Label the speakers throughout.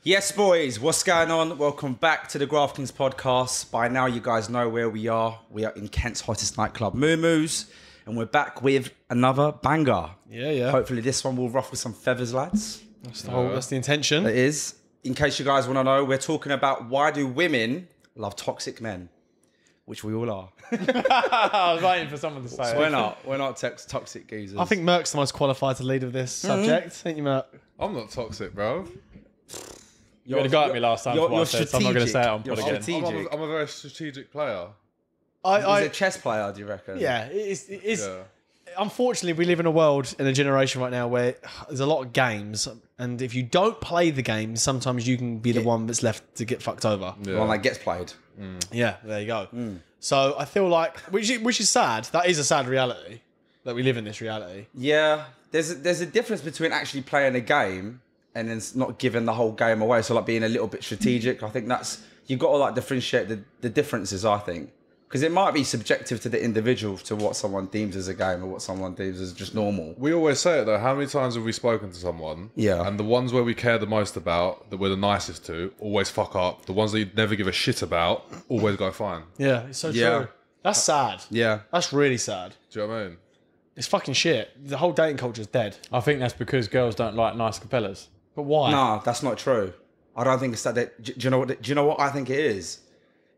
Speaker 1: Yes, boys, what's going on? Welcome back to the Graft Kings podcast. By now, you guys know where we are. We are in Kent's hottest nightclub, Moo Moo's, and we're back with another banger.
Speaker 2: Yeah.
Speaker 1: Hopefully, this one will ruffle some feathers, lads.
Speaker 2: That's the intention.
Speaker 1: It is. In case you guys want to know, we're talking about why do women love toxic men, which we all are.
Speaker 2: I was waiting for someone to say it.
Speaker 1: We're not toxic geezers.
Speaker 2: I think Merck's the most qualified to lead with this subject. Ain't you, Merck?
Speaker 3: I'm not toxic, bro.
Speaker 2: You had a go at me last time.
Speaker 1: You're
Speaker 2: so I'm not going to say it on pod again.
Speaker 1: strategic.
Speaker 3: I'm a very strategic player.
Speaker 1: He's a chess player, do you reckon?
Speaker 2: Yeah, it is.
Speaker 3: Yeah.
Speaker 2: Unfortunately, we live in a world, in a generation right now where there's a lot of games, and if you don't play the games, sometimes you can be the one that's left to get fucked over.
Speaker 1: The one that gets played.
Speaker 2: Yeah, there you go. So I feel like, which is sad. That is a sad reality that we live in this reality.
Speaker 1: Yeah, there's a difference between actually playing a game and then not giving the whole game away. So like being a little bit strategic. I think you've got to like differentiate the differences, I think. Because it might be subjective to the individual to what someone deems as a game or what someone deems as just normal.
Speaker 3: We always say it though. How many times have we spoken to someone?
Speaker 1: Yeah.
Speaker 3: And the ones where we care the most about, that we're the nicest to, always fuck up. The ones that you'd never give a shit about, always go fine.
Speaker 2: Yeah, it's so
Speaker 1: Yeah.
Speaker 2: true. That's sad.
Speaker 1: Yeah.
Speaker 2: That's really sad.
Speaker 3: Do you know what I mean?
Speaker 2: It's fucking shit. The whole dating culture is dead.
Speaker 4: I think that's because girls don't like nice fellas.
Speaker 2: But why?
Speaker 1: Nah, that's not true. I don't think it's that. Do you know what I think it is?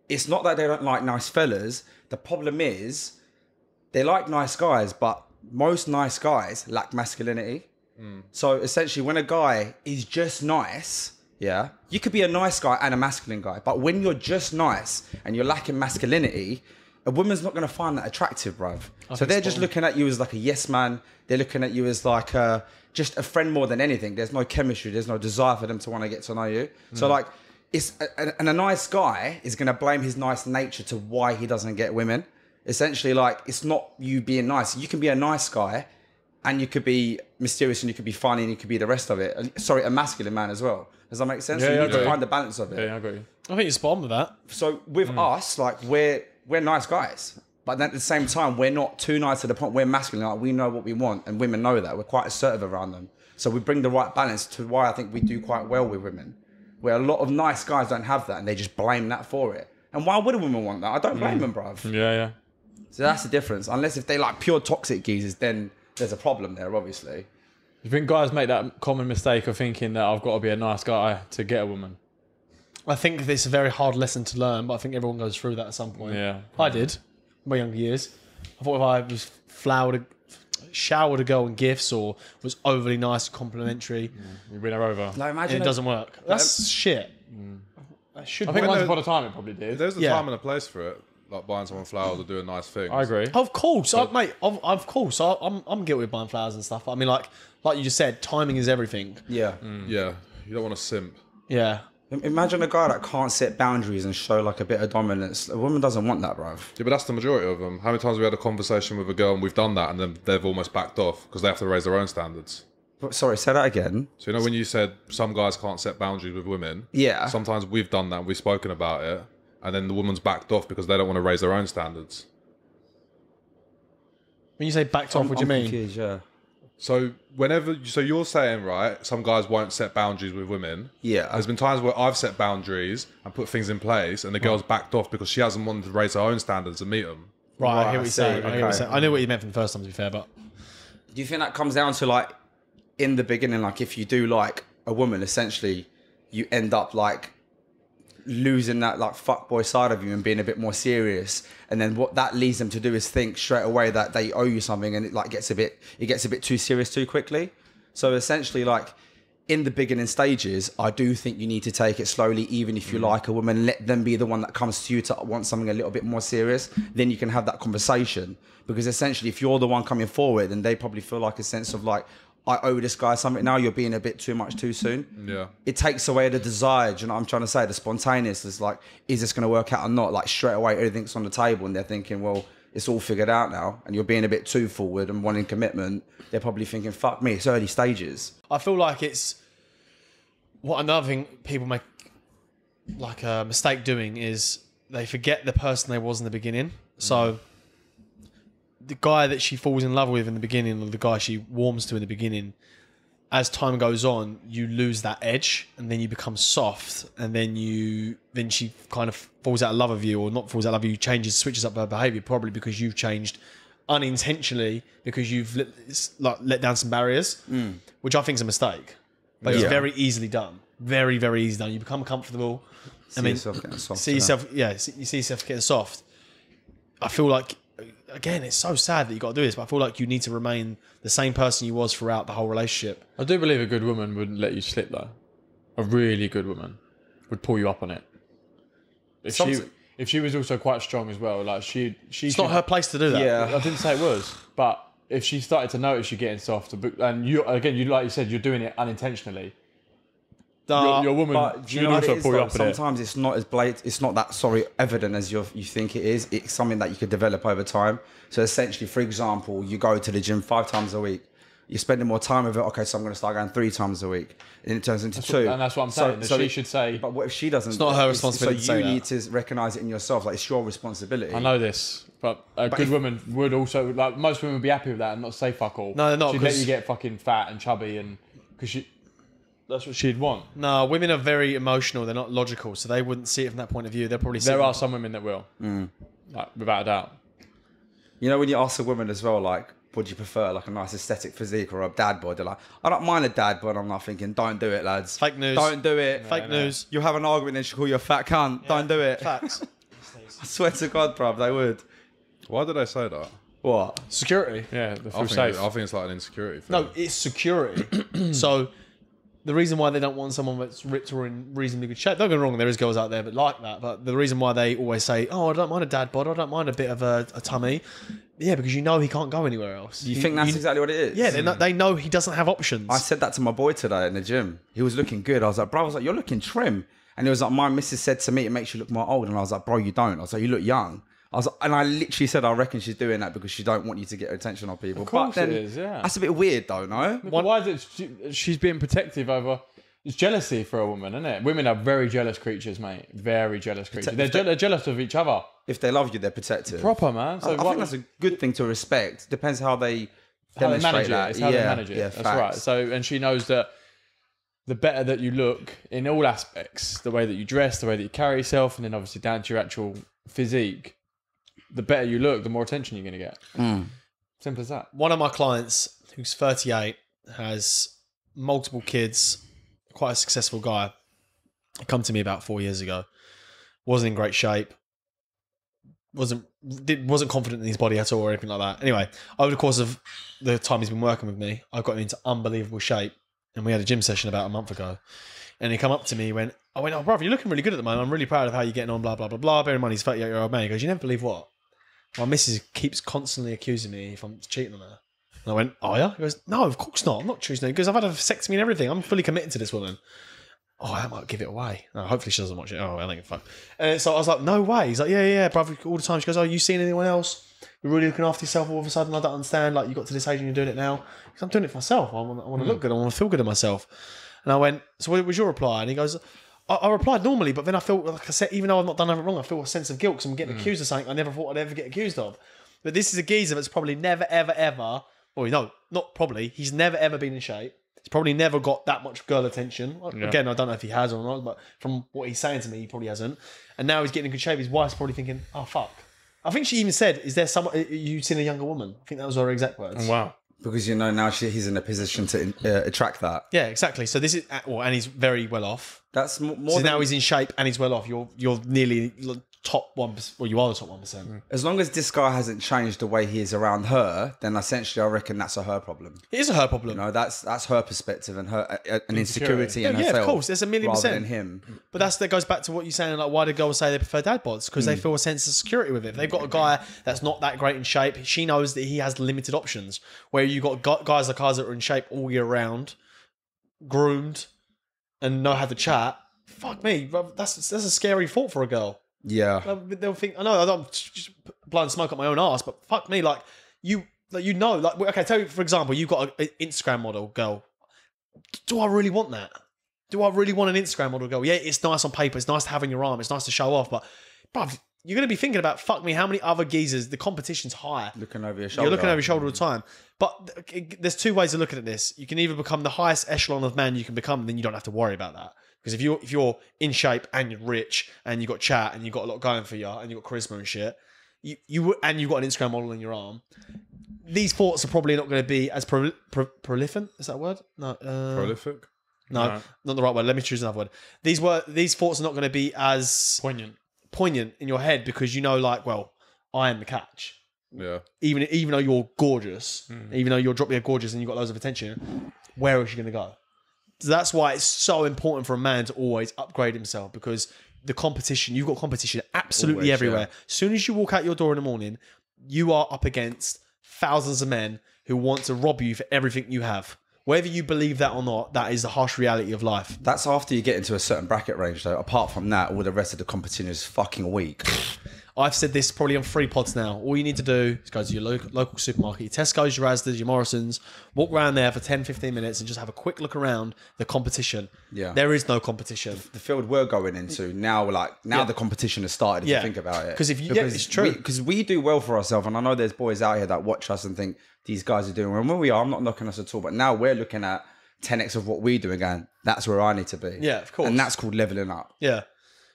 Speaker 1: It's not that they don't like nice fellas. The problem is they like nice guys, but most nice guys lack masculinity. So essentially, when a guy is just nice, yeah, you could be a nice guy and a masculine guy, but when you're just nice and you're lacking masculinity, a woman's not going to find that attractive, bruv. So they're just looking at you as like a yes man. They're looking at you as like just a friend more than anything. There's no chemistry. There's no desire for them to want to get to know you. So like, and a nice guy is going to blame his nice nature to why he doesn't get women. Essentially, like, it's not you being nice. You can be a nice guy and you could be mysterious and you could be funny and you could be the rest of it. Sorry, a masculine man as well. Does that make sense?
Speaker 4: Yeah,
Speaker 1: So you
Speaker 4: I
Speaker 1: need to
Speaker 4: agree.
Speaker 1: find the balance of it.
Speaker 4: Yeah, I agree.
Speaker 2: I think you're spot on with that.
Speaker 1: So with us, like, we're nice guys. But then at the same time, we're not too nice to the point we're masculine. Like, we know what we want and women know that. We're quite assertive around them. So we bring the right balance to why I think we do quite well with women. Where a lot of nice guys don't have that and they just blame that for it. And why would a woman want that? I don't blame them, bruv.
Speaker 4: Yeah.
Speaker 1: So that's the difference. Unless if they like pure toxic geezers, then there's a problem there, obviously.
Speaker 4: You think guys make that common mistake of thinking that I've got to be a nice guy to get a woman?
Speaker 2: I think it's a very hard lesson to learn, but I think everyone goes through that at some point.
Speaker 4: Yeah.
Speaker 2: I did, in my younger years. I thought if I was showered a girl in gifts or was overly nice, complimentary,
Speaker 4: You win her over.
Speaker 1: Like, imagine
Speaker 2: it doesn't work. That's shit. That should
Speaker 4: I think
Speaker 2: work.
Speaker 4: once upon a time it probably did.
Speaker 3: There's a
Speaker 2: Yeah.
Speaker 3: time and a place for it. Like buying someone flowers or doing nice things.
Speaker 4: I agree.
Speaker 2: Of course, mate. Of course, I'm guilty of buying flowers and stuff. I mean, like you just said, timing is everything.
Speaker 1: Yeah.
Speaker 3: Yeah. You don't want to simp.
Speaker 2: Yeah.
Speaker 1: Imagine a guy that can't set boundaries and show like a bit of dominance. A woman doesn't want that, bruv.
Speaker 3: Yeah, but that's the majority of them. How many times have we had a conversation with a girl and we've done that and then they've almost backed off because they have to raise their own standards?
Speaker 1: Sorry, say that again.
Speaker 3: So you know when you said some guys can't set boundaries with women?
Speaker 1: Yeah.
Speaker 3: Sometimes we've done that and we've spoken about it and then the woman's backed off because they don't want to raise their own standards.
Speaker 2: When you say backed off, what do you mean?
Speaker 1: Confused, yeah.
Speaker 3: So you're saying, right, some guys won't set boundaries with women.
Speaker 1: Yeah.
Speaker 3: There's been times where I've set boundaries and put things in place and the girl's backed off because she hasn't wanted to raise her own standards and meet them.
Speaker 2: Right, I
Speaker 1: Right,
Speaker 2: hear what
Speaker 1: I
Speaker 2: you're
Speaker 1: see,
Speaker 2: saying.
Speaker 1: okay.
Speaker 2: I know what you meant from the first time, to be fair, but
Speaker 1: Do you think that comes down to like in the beginning, like if you do like a woman, essentially you end up like losing that like fuckboy side of you and being a bit more serious, and then what that leads them to do is think straight away that they owe you something, and it like gets a bit too serious too quickly. So essentially, like in the beginning stages, I do think you need to take it slowly, even if you like a woman, let them be the one that comes to you to want something a little bit more serious. Then you can have that conversation, because essentially if you're the one coming forward, then they probably feel like a sense of like, I owe this guy something now, you're being a bit too much too soon.
Speaker 3: Yeah.
Speaker 1: It takes away the desire, do you know what I'm trying to say? The spontaneous is like, is this going to work out or not? Like straight away, everything's on the table and they're thinking, well, it's all figured out now. And you're being a bit too forward and wanting commitment. They're probably thinking, fuck me, it's early stages.
Speaker 2: I feel like it's what another thing people make like a mistake doing is they forget the person they was in the beginning. So the guy that she falls in love with in the beginning, or the guy she warms to in the beginning, as time goes on, you lose that edge, and then you become soft, and then she kind of falls out of love with you, or not falls out of love with you, switches up her behaviour, probably because you've changed unintentionally, because you've let down some barriers, which I think is a mistake. But it's very easily done. Very, very easy done. You become comfortable.
Speaker 1: See yourself getting soft.
Speaker 2: You see yourself getting soft. I feel like, again, it's so sad that you got to do this, but I feel like you need to remain the same person you was throughout the whole relationship.
Speaker 4: I do believe a good woman wouldn't let you slip, though. A really good woman would pull you up on it. If she was also quite strong as well, like
Speaker 2: it's not her place to do that.
Speaker 1: Yeah.
Speaker 4: I didn't say it was, but if she started to notice you getting soft, and you like you said, you're doing it unintentionally. Your woman should also pull you up on it.
Speaker 1: Sometimes it's not as blatant. It's not that evident as you think it is. It's something that you could develop over time. So essentially, for example, you go to the gym 5 times a week. You're spending more time with it. Okay, so I'm going to start going 3 times a week, and it turns into 2.
Speaker 4: And that's what I'm saying. So she should say.
Speaker 1: But what if she doesn't?
Speaker 2: It's not her responsibility.
Speaker 1: So you need to recognise it in yourself. Like, it's your responsibility.
Speaker 4: I know this, but a good woman would also, like, most women would be happy with that and not say fuck all.
Speaker 2: No, they're not.
Speaker 4: She'd let you get fucking fat and chubby, and because that's what she'd want.
Speaker 2: No, women are very emotional. They're not logical, so they wouldn't see it from that point of view. They'll probably see
Speaker 4: There are some women that will, like, without a doubt.
Speaker 1: You know, when you ask a woman as well, like, would you prefer like a nice aesthetic physique or a dad bod? They're like, I don't mind a dad bod. I'm not thinking, don't do it, lads.
Speaker 2: Fake news.
Speaker 1: Don't do it.
Speaker 2: Fake news.
Speaker 1: You'll have an argument and she'll call you a fat cunt. Don't do it.
Speaker 2: Facts.
Speaker 1: I swear to God, bruv, they would.
Speaker 3: Why did they say that?
Speaker 1: What?
Speaker 2: Security.
Speaker 4: Yeah, they
Speaker 3: I
Speaker 4: feel
Speaker 3: think,
Speaker 4: safe.
Speaker 3: I think it's like an insecurity thing.
Speaker 2: No, it's security. So the reason why they don't want someone that's ripped or in reasonably good shape, don't get me wrong, there is girls out there that like that, but the reason why they always say, oh, I don't mind a dad bod, I don't mind a bit of a tummy, yeah, because you know he can't go anywhere else.
Speaker 1: You think that's exactly what it is?
Speaker 2: Yeah, they know he doesn't have options.
Speaker 1: I said that to my boy today in the gym. He was looking good. I was like, bro, you're looking trim. And he was like, my missus said to me, it makes you look more old. And I was like, bro, you don't. I was like, you look young. And I literally said, I reckon she's doing that because she don't want you to get attention on people.
Speaker 4: Of course
Speaker 1: but then,
Speaker 4: it is, yeah.
Speaker 1: That's a bit weird though, no?
Speaker 4: Why is it she's being protective over... It's jealousy for a woman, isn't it? Women are very jealous creatures, mate. Very jealous creatures. They're jealous of each other.
Speaker 1: If they love you, they're protective.
Speaker 4: Proper, man. So
Speaker 1: I think that's a good thing to respect. Depends how they demonstrate that.
Speaker 4: It's how they manage it.
Speaker 1: Yeah,
Speaker 4: that's
Speaker 1: facts.
Speaker 4: right. So, and she knows that the better that you look in all aspects, the way that you dress, the way that you carry yourself, and then obviously down to your actual physique, the better you look, the more attention you're going to get. Simple as that.
Speaker 2: One of my clients, who's 38, has multiple kids, quite a successful guy, come to me about 4 years ago. Wasn't in great shape. Wasn't confident in his body at all or anything like that. Anyway, over the course of the time he's been working with me, I got him into unbelievable shape. And we had a gym session about a month ago. And he come up to me, I went, oh, brother, you're looking really good at the moment. I'm really proud of how you're getting on, blah, blah, blah, blah. Bear in mind, he's a 38-year-old man. He goes, you never believe what? My missus keeps constantly accusing me if I'm cheating on her. And I went, oh, yeah? He goes, no, of course not. I'm not choosing her. He goes, I've had a vasectomy and everything. I'm fully committed to this woman. Oh, that might give it away. No, hopefully she doesn't watch it. Oh, I don't give a fuck. And so I was like, no way. He's like, yeah, brother, all the time. She goes, oh, you seen anyone else? You're really looking after yourself all of a sudden. I don't understand. Like, you got to this age and you're doing it now. Because I'm doing it for myself. I want to look good. I want to feel good in myself. And I went, so what was your reply? And he goes, I replied normally, but then I felt, like I said, even though I've not done anything wrong, I feel a sense of guilt because I'm getting accused of something I never thought I'd ever get accused of. But this is a geezer that's probably never, ever, ever... Well, no, not probably. He's never, ever been in shape. He's probably never got that much girl attention. Yeah. Again, I don't know if he has or not, but from what he's saying to me, he probably hasn't. And now he's getting in good shape. His wife's probably thinking, oh, fuck. I think she even said, is there someone... You've seen a younger woman? I think that was her exact words.
Speaker 4: Wow.
Speaker 1: Because, now he's in a position to attract that.
Speaker 2: Yeah, exactly. So this is... Well, and he's very well off.
Speaker 1: That's more
Speaker 2: so
Speaker 1: than...
Speaker 2: now he's in shape and he's well off. You're nearly... top 1%, well, you are the top 1%.
Speaker 1: As long as this guy hasn't changed the way he is around her, then essentially I reckon that's a her problem.
Speaker 2: It is a her problem.
Speaker 1: That's her perspective and her an insecurity in herself.
Speaker 2: Yeah, of course, there's a million
Speaker 1: rather
Speaker 2: percent.
Speaker 1: than him.
Speaker 2: But that goes back to what you're saying, like why do girls say they prefer dad bods? Because they feel a sense of security with it. If they've got a guy that's not that great in shape, she knows that he has limited options. Where you've got guys like us that are in shape all year round, groomed, and know how to chat. Fuck me, that's a scary thought for a girl.
Speaker 1: Yeah,
Speaker 2: they'll think. I know I don't just blowing smoke up my own ass, but fuck me, okay. Tell you for example, you've got an Instagram model girl. Do I really want that? Do I really want an Instagram model girl? Yeah, it's nice on paper. It's nice to have in your arm. It's nice to show off, but bruv, you're going to be thinking about, fuck me, how many other geezers, the competition's high.
Speaker 1: Looking over your shoulder.
Speaker 2: You're looking over your shoulder all the time. But there's two ways of looking at this. You can either become the highest echelon of man you can become, and then you don't have to worry about that. Because if you're in shape and you're rich and you've got chat and you've got a lot going for you and you've got charisma and shit, and you've got an Instagram model in your arm, these thoughts are probably not going to be as prolific. Is that a word? No.
Speaker 3: Prolific?
Speaker 2: No, not the right word. Let me choose another word. These thoughts are not going to be as poignant in your head because you know, like, well, I am the catch.
Speaker 3: Yeah.
Speaker 2: Even though you're gorgeous, even though you're dropping a gorgeous and you've got loads of attention, where is she going to go? So that's why it's so important for a man to always upgrade himself because the competition, you've got competition absolutely
Speaker 1: Always,
Speaker 2: everywhere.
Speaker 1: yeah.
Speaker 2: As soon as you walk out your door in the morning, you are up against thousands of men who want to rob you for everything you have. Whether you believe that or not, that is the harsh reality of life.
Speaker 1: That's after you get into a certain bracket range, though. Apart from that, all the rest of the competition is fucking weak.
Speaker 2: I've said this probably on 3 pods now. All you need to do is go to your local supermarket, your Tesco's, your Asda's, your Morrison's, walk around there for 10, 15 minutes and just have a quick look around the competition.
Speaker 1: Yeah.
Speaker 2: There is no competition.
Speaker 1: The field we're going into now, the competition has started. If you think about it,
Speaker 2: it's true.
Speaker 1: Because we do well for ourselves, and I know there's boys out here that watch us and think these guys are doing well. And when we are, I'm not knocking us at all, but now we're looking at 10x of what we do again. That's where I need to be.
Speaker 2: Yeah, of course.
Speaker 1: And that's called leveling up.
Speaker 2: Yeah.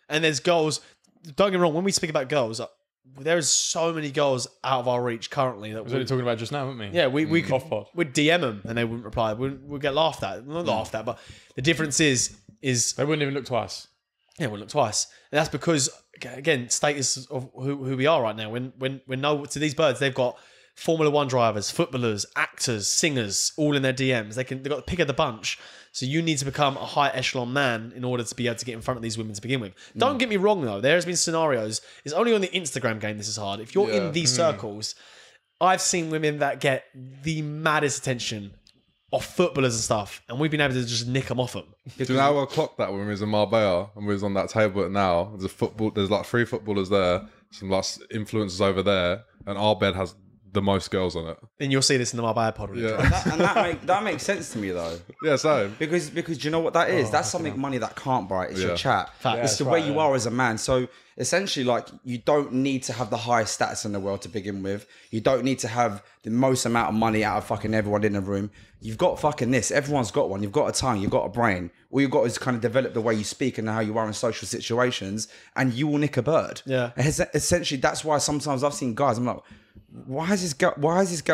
Speaker 2: And there's girls, don't get me wrong, when we speak about girls, there's so many girls out of our reach currently that
Speaker 4: That's what you're talking about just now, weren't we?
Speaker 2: yeah, we could
Speaker 4: Off pod.
Speaker 2: we'd DM them and they wouldn't reply. We'd get laughed at. Not laughed at, but the difference is
Speaker 4: They wouldn't even look twice.
Speaker 2: yeah, we'll look twice. And that's because again, status of who we are right now. When no to these birds, they've got Formula One drivers, footballers, actors, singers, all in their DMs. They've got the pick of the bunch. So you need to become a high echelon man in order to be able to get in front of these women to begin with. Don't get me wrong though. There has been scenarios. It's only on the Instagram game this is hard. If you're in these circles, I've seen women that get the maddest attention off footballers and stuff, and we've been able to just nick them off them.
Speaker 3: Do you know how I clocked that when we was in Marbella and we was on that table at now? There's like 3 footballers there, some like influencers over there, and our bed has the most girls on it.
Speaker 2: And you'll see this in the Marbella pod.
Speaker 3: Yeah.
Speaker 1: That makes sense to me though.
Speaker 3: Yeah, same.
Speaker 1: Because do you know what that is? That's something money that can't buy. It's your chat.
Speaker 2: Fact.
Speaker 1: It's the way you are as a man. So essentially, like, you don't need to have the highest stats in the world to begin with. You don't need to have the most amount of money out of fucking everyone in the room. You've got fucking this. Everyone's got one. You've got a tongue. You've got a brain. All you've got is kind of develop the way you speak and how you are in social situations, and you will nick a bird.
Speaker 2: Yeah.
Speaker 1: Essentially, that's why sometimes I've seen guys, I'm like, why is this girl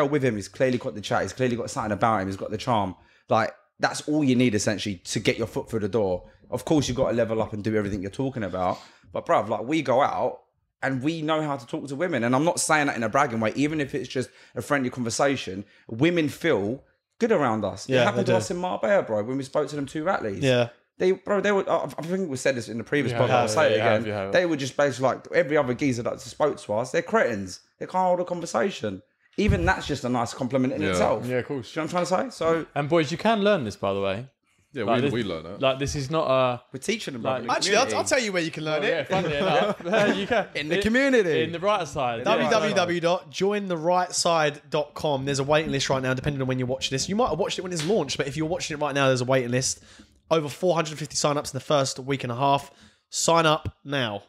Speaker 1: with him? He's clearly got the chat. He's clearly got something about him. He's got the charm. Like, that's all you need essentially to get your foot through the door. Of course, you've got to level up and do everything you're talking about. But bruv, like, we go out and we know how to talk to women. And I'm not saying that in a bragging way. Even if it's just a friendly conversation, women feel good around us.
Speaker 2: Yeah,
Speaker 1: it happened
Speaker 2: they
Speaker 1: to
Speaker 2: do.
Speaker 1: us in Marbella, bro, when we spoke to them 2 Ratleys.
Speaker 2: Yeah.
Speaker 1: They were, I think we said this in the previous
Speaker 4: You
Speaker 1: podcast,
Speaker 4: have,
Speaker 1: I'll say it
Speaker 4: you have,
Speaker 1: again.
Speaker 4: you have.
Speaker 1: They were just basically like every other geezer that spoke to us, they're cretins. They can't hold a conversation. Even that's just a nice compliment in itself.
Speaker 4: Yeah, of course.
Speaker 1: Do you know what I'm trying to say? So
Speaker 4: And boys, you can learn this, by the way.
Speaker 3: Yeah,
Speaker 4: Like,
Speaker 3: we learn it.
Speaker 4: Like, this is not a...
Speaker 1: we're teaching them.
Speaker 4: Like,
Speaker 1: brother, in the
Speaker 2: Actually, I'll
Speaker 1: community.
Speaker 2: tell you where you can learn
Speaker 4: Oh,
Speaker 2: it.
Speaker 4: yeah, funnily enough. You can.
Speaker 1: In the community.
Speaker 4: In the right side.
Speaker 2: www.jointherightside.com. There's a waiting list right now, depending on when you watch this. You might have watched it when it's launched, but if you're watching it right now, there's a waiting list. Over 450 sign-ups in the first week and a half. Sign up now.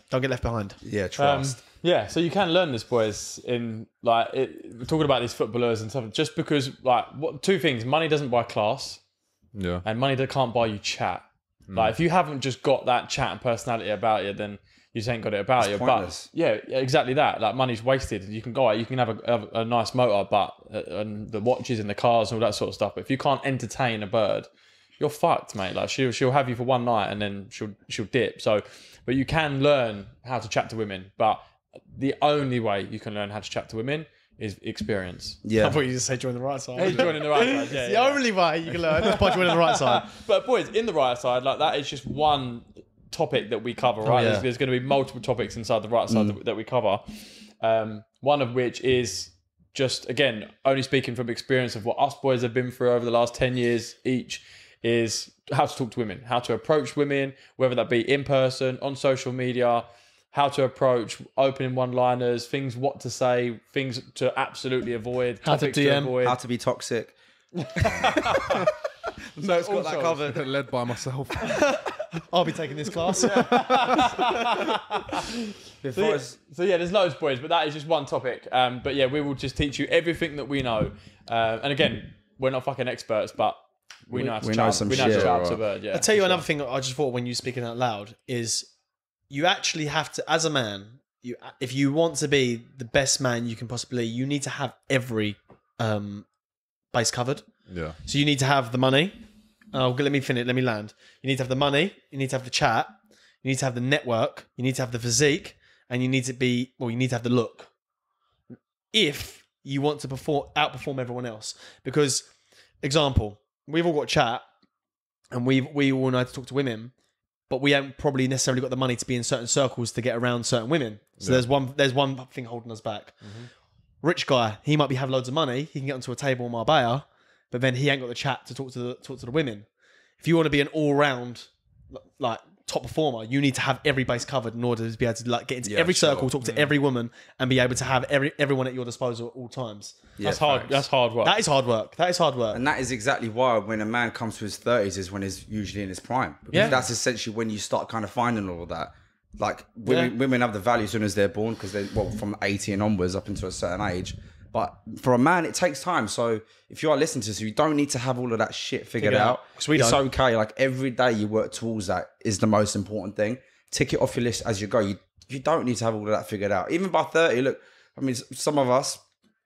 Speaker 2: Don't get left behind.
Speaker 1: Yeah, trust.
Speaker 4: Yeah, so you can learn this, boys. In like, we're talking about these footballers and stuff. Just because, like, 2 things: money doesn't buy class,
Speaker 3: Yeah.
Speaker 4: and money that can't buy you chat. Like, if you haven't just got that chat and personality about you, then you just ain't got it about you.
Speaker 1: pointless.
Speaker 4: But yeah, exactly that. Like, money's wasted. You can go out, you can have a nice motor, but and the watches and the cars and all that sort of stuff. But if you can't entertain a bird, you're fucked, mate. Like, she'll have you for one night and then she'll dip. So, but you can learn how to chat to women. But the only way you can learn how to chat to women is experience.
Speaker 2: I
Speaker 1: Yeah.
Speaker 2: thought you just say join the right side.
Speaker 4: Hey, joining the right side. Yeah,
Speaker 2: The
Speaker 4: yeah.
Speaker 2: only way you can learn is by joining the right side.
Speaker 4: But boys, in the right side, like, that is just one topic that we cover, right?
Speaker 2: yeah.
Speaker 4: There's going to be multiple topics inside the right side that we cover. One of which is just, again, only speaking from experience of what us boys have been through over the last 10 years each, is how to talk to women, how to approach women, whether that be in person, on social media, how to approach opening one-liners, things what to say, things to absolutely avoid,
Speaker 2: How to
Speaker 4: topics
Speaker 2: DM,
Speaker 4: avoid.
Speaker 1: How to be toxic. No, it's got that covered.
Speaker 3: Led by myself.
Speaker 2: I'll be taking this class.
Speaker 1: Before
Speaker 4: So yeah, there's loads, boys, but that is just one topic. But yeah, we will just teach you everything that we know. And again, we're not fucking experts, but we know how to
Speaker 1: we
Speaker 4: chat.
Speaker 1: know some
Speaker 4: we know how to
Speaker 1: shit,
Speaker 4: chat to
Speaker 3: right.
Speaker 4: a bird. Yeah.
Speaker 2: I'll tell you another thing I just thought when you speaking out loud is you actually have to, as a man, if you want to be the best man you can possibly be, you need to have every base covered.
Speaker 3: Yeah.
Speaker 2: So you need to have the money. Oh, let me finish. Let me land. You need to have the money. You need to have the chat. You need to have the network. You need to have the physique, and you need to be. Well, you need to have the look. If you want to outperform everyone else, because example, we've all got chat, and we all know how to talk to women, but we haven't probably necessarily got the money to be in certain circles to get around certain women. So there's one thing holding us back. Mm-hmm. Rich guy, he might have loads of money. He can get onto a table in Marbella, but then he ain't got the chat to talk to the women. If you want to be an all-round like top performer, you need to have every base covered in order to be able to like get into every circle, talk to every woman, and be able to have everyone at your disposal at all times.
Speaker 4: That's hard.
Speaker 1: facts.
Speaker 4: That's hard work.
Speaker 2: That is hard work.
Speaker 1: And that is exactly why when a man comes to his 30s is when he's usually in his prime. Because that's essentially when you start kind of finding all of that. Like women have the value as soon as they're born because they're from 18 onwards up into a certain age. But for a man, it takes time. So if you are listening to this, you don't need to have all of that shit figured out. It's okay. Like every day you work towards that is the most important thing. Tick it off your list as you go. You don't need to have all of that figured out. Even by 30, look, I mean, some of us,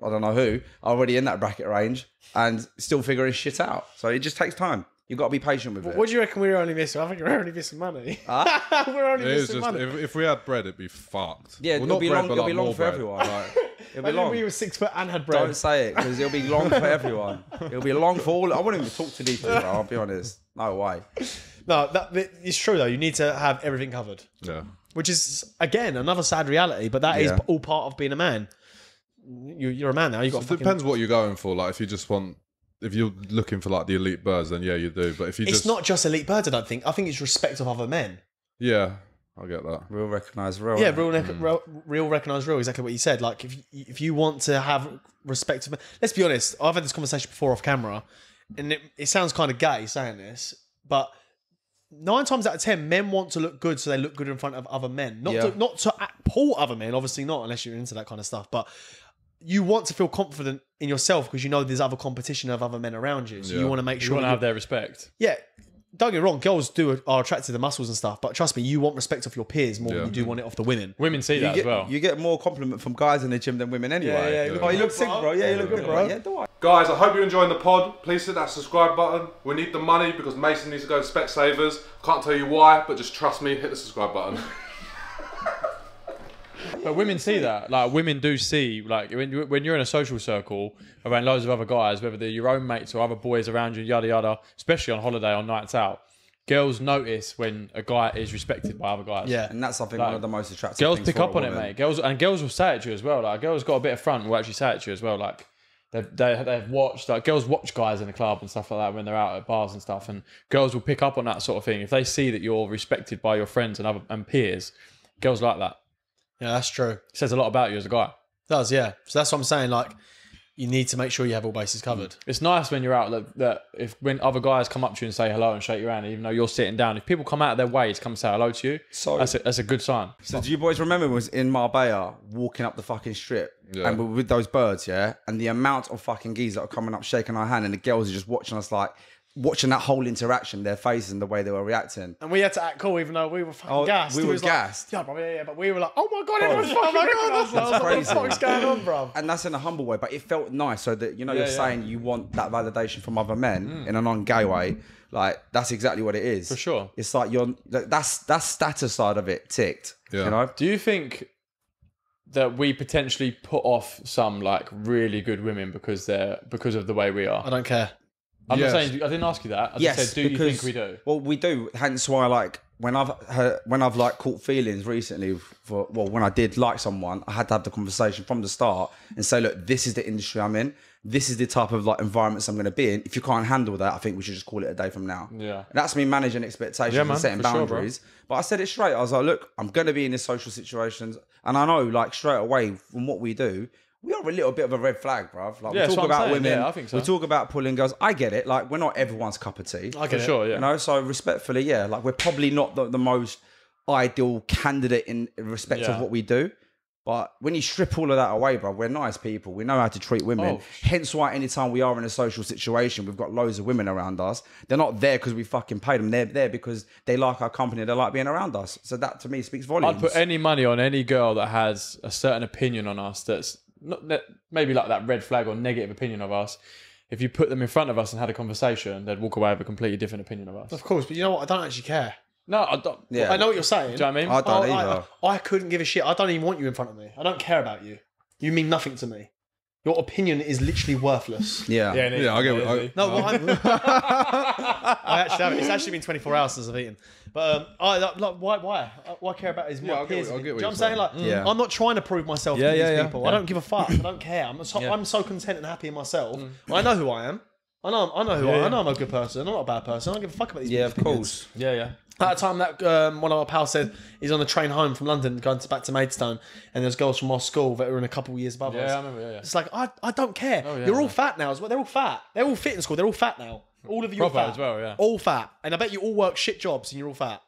Speaker 1: I don't know who, are already in that bracket range and still figuring shit out. So it just takes time. You've got to be patient with it.
Speaker 2: What do you reckon we're only missing? I think we're only missing money. We're only missing money.
Speaker 3: If we had bread, it'd be fucked.
Speaker 1: Yeah, it'll be long for everyone. It'll be long.
Speaker 2: We were 6 foot and had bread.
Speaker 1: Don't say it because it'll be long for everyone. It'll be long for all. I wouldn't even talk to these people, I'll be honest. No way.
Speaker 2: No, it's true though. You need to have everything covered.
Speaker 3: Yeah.
Speaker 2: Which is, again, another sad reality, but that is all part of being a man. You're a man now.
Speaker 3: It depends what you're going for. Like, if you're looking for like the elite birds, then yeah, you do. But if
Speaker 2: it's not just elite birds, I don't think. I think it's respect of other men.
Speaker 3: Yeah, I get that.
Speaker 1: Real recognise real.
Speaker 2: Yeah, real recognise real. Exactly what you said. Like if you want to have respect of men, let's be honest. I've had this conversation before off camera, and it sounds kind of gay saying this, but 9 times out of 10, men want to look good, so they look good in front of other men. Not to pull other men, obviously not, unless you're into that kind of stuff. But you want to feel confident in yourself because you know there's other competition of other men around you. So you want to make sure
Speaker 4: you want to have their respect.
Speaker 2: Yeah. Don't get me wrong, girls are attracted to the muscles and stuff, but trust me, you want respect off your peers more than you do want it off the women.
Speaker 4: Women see that as well.
Speaker 1: You get more compliment from guys in the gym than women anyway.
Speaker 2: Yeah.
Speaker 1: You look sick, bro. Yeah, you look good, bro. Yeah, do I?
Speaker 3: Guys, I hope you're enjoying the pod. Please hit that subscribe button. We need the money because Mason needs to go to Specsavers. Can't tell you why, but just trust me, hit the subscribe button.
Speaker 4: But women see that. Like, women do see, like, when you're in a social circle around loads of other guys, whether they're your own mates or other boys around you, yada yada, especially on holiday or nights out, girls notice when a guy is respected by other guys.
Speaker 2: Yeah.
Speaker 1: And that's something one of the most attractive
Speaker 4: girls
Speaker 1: things
Speaker 4: pick
Speaker 1: for
Speaker 4: up
Speaker 1: a
Speaker 4: on it,
Speaker 1: woman.
Speaker 4: mate. Girls will say it to you as well. Like, a girl's got a bit of front will actually say it to you as well. Like, they've watched, like, girls watch guys in the club and stuff like that when they're out at bars and stuff, and girls will pick up on that sort of thing. If they see that you're respected by your friends and peers, girls like that.
Speaker 2: Yeah, that's true. It
Speaker 4: Says a lot about you as a guy.
Speaker 2: does, yeah. So that's what I'm saying. Like, you need to make sure you have all bases covered.
Speaker 4: It's nice when you're out that when other guys come up to you and say hello and shake your hand, even though you're sitting down, if people come out of their way to come say hello to you, that's a good sign.
Speaker 1: So do you boys remember when we was in Marbella walking up the fucking strip and we're with those birds, and the amount of fucking geese that are coming up shaking our hand and the girls are just watching us, like watching that whole interaction, their faces and the way they were reacting.
Speaker 2: And we had to act cool even though we were fucking gassed.
Speaker 1: We were gassed.
Speaker 2: Like, yeah, but we were like, oh my God, everyone's fucking that's
Speaker 1: crazy.
Speaker 2: What the fuck's going on, bro?
Speaker 1: And that's in a humble way, but it felt nice. So that, you're saying you want that validation from other men in a non-gay way. Like, that's exactly what it is.
Speaker 4: For sure.
Speaker 1: It's like that's status side of it ticked.
Speaker 3: Yeah.
Speaker 1: You know?
Speaker 4: Do you think that we potentially put off some like really good women because of the way we are?
Speaker 2: I don't care.
Speaker 4: I'm not saying, I didn't ask you that. I just said, do you think we do?
Speaker 1: Well, we do. Hence why, like, when I've like caught feelings recently when I did like someone, I had to have the conversation from the start and say, look, this is the industry I'm in. This is the type of like environments I'm going to be in. If you can't handle that, I think we should just call it a day from now.
Speaker 4: Yeah.
Speaker 1: And that's me managing expectations and setting boundaries. But I said it straight. I was like, look, I'm going to be in these social situations. And I know, like, straight away from what we do, we are a little bit of a red flag, bruv. Like,
Speaker 4: Yeah,
Speaker 1: we
Speaker 4: that's
Speaker 1: talk
Speaker 4: what I'm
Speaker 1: about
Speaker 4: saying.
Speaker 1: women,
Speaker 4: Yeah, I think so.
Speaker 1: we talk about pulling girls. I get it. Like, we're not everyone's cup of tea.
Speaker 2: I get
Speaker 4: For
Speaker 2: it.
Speaker 4: sure, yeah.
Speaker 1: You know, so respectfully, yeah, like we're probably not the most ideal candidate in respect of
Speaker 4: Yeah.
Speaker 1: what we do. But when you strip all of that away, bro, we're nice people. We know how to treat women.
Speaker 4: Oh,
Speaker 1: Hence why anytime we are in a social situation, we've got loads of women around us. They're not there because we fucking paid them. They're there because they like our company. They like being around us. So that to me speaks volumes.
Speaker 4: I'd put any money on any girl that has a certain opinion on us that's not maybe like that red flag or negative opinion of us. If you put them in front of us and had a conversation, they'd walk away with a completely different opinion of us.
Speaker 2: Of course, but you know what? I don't actually care.
Speaker 4: No, I don't.
Speaker 1: Yeah.
Speaker 2: I know what you're saying.
Speaker 4: Do you know what I mean?
Speaker 1: I don't either.
Speaker 2: I couldn't give a shit. I don't even want you in front of me. I don't care about you. You mean nothing to me. Your opinion is literally worthless.
Speaker 1: Yeah.
Speaker 3: Yeah, I get it.
Speaker 2: No, well, I actually haven't. It's actually been 24 hours since I've eaten. But why care about his
Speaker 3: Yeah, I get
Speaker 2: peers?
Speaker 3: what
Speaker 2: Do you know what
Speaker 3: you're
Speaker 2: I'm saying? Like,
Speaker 1: Yeah.
Speaker 2: I'm not trying to prove myself
Speaker 4: Yeah,
Speaker 2: to
Speaker 4: yeah,
Speaker 2: these
Speaker 4: yeah.
Speaker 2: people.
Speaker 4: Yeah.
Speaker 2: I don't give a fuck. I don't care. I'm so content and happy in myself. I know who I am. I know who I am. I know I'm a good person. I'm not a bad person. I don't give a fuck about these
Speaker 1: Yeah,
Speaker 2: people's
Speaker 1: of
Speaker 2: opinions.
Speaker 1: course.
Speaker 4: Yeah, yeah.
Speaker 2: At the time that one of our pals said he's on the train home from London going back to Maidstone, and there's girls from our school that are in a couple of years above us.
Speaker 4: Yeah, I remember. Yeah.
Speaker 2: It's like, I don't care.
Speaker 4: Oh, yeah,
Speaker 2: You're all
Speaker 4: yeah.
Speaker 2: fat now as well. They're all fat. They're all fit in school. They're all fat now. All of you
Speaker 4: Proper
Speaker 2: are fat
Speaker 4: as well, yeah.
Speaker 2: All fat. And I bet you all work shit jobs and you're all fat.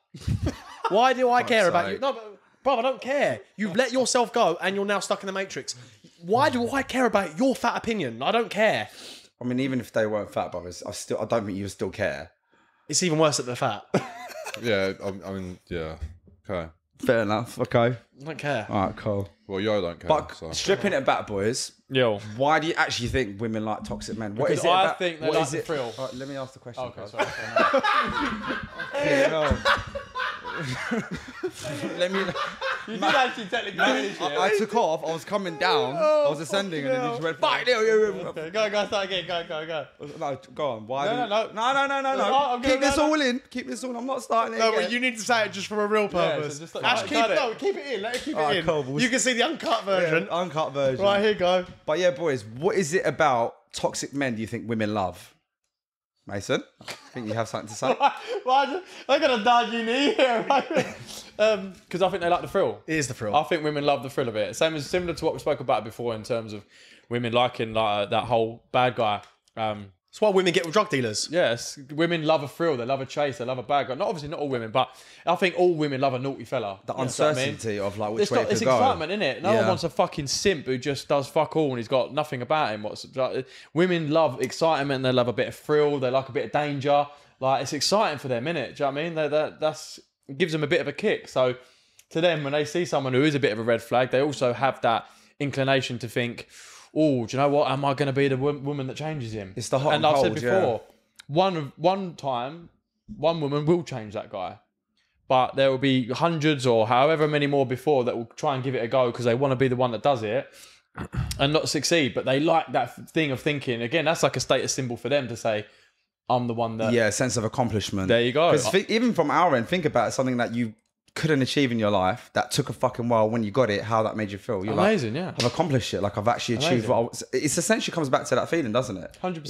Speaker 2: Why do I care about you?
Speaker 1: sake.
Speaker 2: No, but, bro, I don't care. You've let yourself go and you're now stuck in the matrix. Why do I care about your fat opinion? I don't care.
Speaker 1: I mean, even if they weren't fat brothers, I don't think you would still care.
Speaker 2: It's even worse that they're fat.
Speaker 3: Yeah, I mean, yeah. Okay.
Speaker 1: Fair enough. Okay.
Speaker 2: I don't care.
Speaker 1: All right, cool.
Speaker 3: Well, yo don't care.
Speaker 1: But
Speaker 3: so.
Speaker 1: stripping it back, boys,
Speaker 4: Yo.
Speaker 1: why do you actually think women like toxic men? What
Speaker 4: Because
Speaker 1: is it
Speaker 4: I
Speaker 1: about?
Speaker 4: think they
Speaker 1: what
Speaker 4: like
Speaker 1: is
Speaker 4: the
Speaker 1: it?
Speaker 4: thrill.
Speaker 1: All right, let me ask the question.
Speaker 4: Okay,
Speaker 1: guys.
Speaker 4: sorry.
Speaker 1: Yeah, let me.
Speaker 4: You did actually technically finish it.
Speaker 1: I took off. I was coming down. I was ascending, and then you just went. Fuck it.
Speaker 4: Okay, go, start again. Go.
Speaker 1: No, go on. Why?
Speaker 4: No,
Speaker 1: do you-
Speaker 4: no.
Speaker 1: no.
Speaker 4: I'm
Speaker 1: Keep
Speaker 4: going-
Speaker 1: this
Speaker 4: no.
Speaker 1: all in. Keep this all. I'm not starting it.
Speaker 2: No,
Speaker 1: again.
Speaker 2: but you need to say it just for a real purpose.
Speaker 4: so just like-
Speaker 2: Ash,
Speaker 4: Right,
Speaker 2: keep,
Speaker 4: cut it.
Speaker 2: no, keep it in. Let it keep
Speaker 1: Alright,
Speaker 2: it in.
Speaker 1: cool, we'll-
Speaker 2: You can see the uncut
Speaker 1: Yeah,
Speaker 2: version.
Speaker 1: uncut version.
Speaker 2: Right, here you go.
Speaker 1: But yeah, boys, what is it about toxic men do you think women love? Mason, I think you have something to say.
Speaker 4: Why? I'm gonna dodge your knee here. Because I think they like the thrill.
Speaker 2: It is the thrill.
Speaker 4: I think women love the thrill of it. Similar to what we spoke about before in terms of women liking like that whole bad guy.
Speaker 2: That's why women get with drug dealers.
Speaker 4: Yes, women love a thrill. They love a chase. They love a bad guy. Not obviously not all women, but I think all women love a naughty fella.
Speaker 1: The
Speaker 4: You know what I mean?
Speaker 1: uncertainty of like which
Speaker 4: It's,
Speaker 1: way
Speaker 4: not,
Speaker 1: it
Speaker 4: it's
Speaker 1: could go.
Speaker 4: excitement, isn't it? No one
Speaker 1: Yeah.
Speaker 4: wants a fucking simp who just does fuck all and he's got nothing about him. Women love excitement. They love a bit of thrill. They like a bit of danger. Like it's exciting for them, innit? Do you know what I mean? That's it gives them a bit of a kick. So to them, when they see someone who is a bit of a red flag, they also have that inclination to think, oh, do you know what? Am I going to be the woman that changes him?
Speaker 1: It's the hot and
Speaker 4: I've
Speaker 1: cold,
Speaker 4: said before, one time, one woman will change that guy. But there will be hundreds or however many more before that will try and give it a go because they want to be the one that does it and not succeed. But they like that thing of thinking, again, that's like a status symbol for them to say, I'm the one that...
Speaker 1: Yeah, sense of accomplishment.
Speaker 4: There you go.
Speaker 1: Because even from our end, think about something that you couldn't achieve in your life that took a fucking while. When you got it, how that made you feel. You're
Speaker 4: Amazing,
Speaker 1: like,
Speaker 4: yeah.
Speaker 1: I've accomplished it. Like I've actually achieved
Speaker 4: Amazing.
Speaker 1: what I was. It's essentially comes back to that feeling, doesn't it?
Speaker 4: 100%.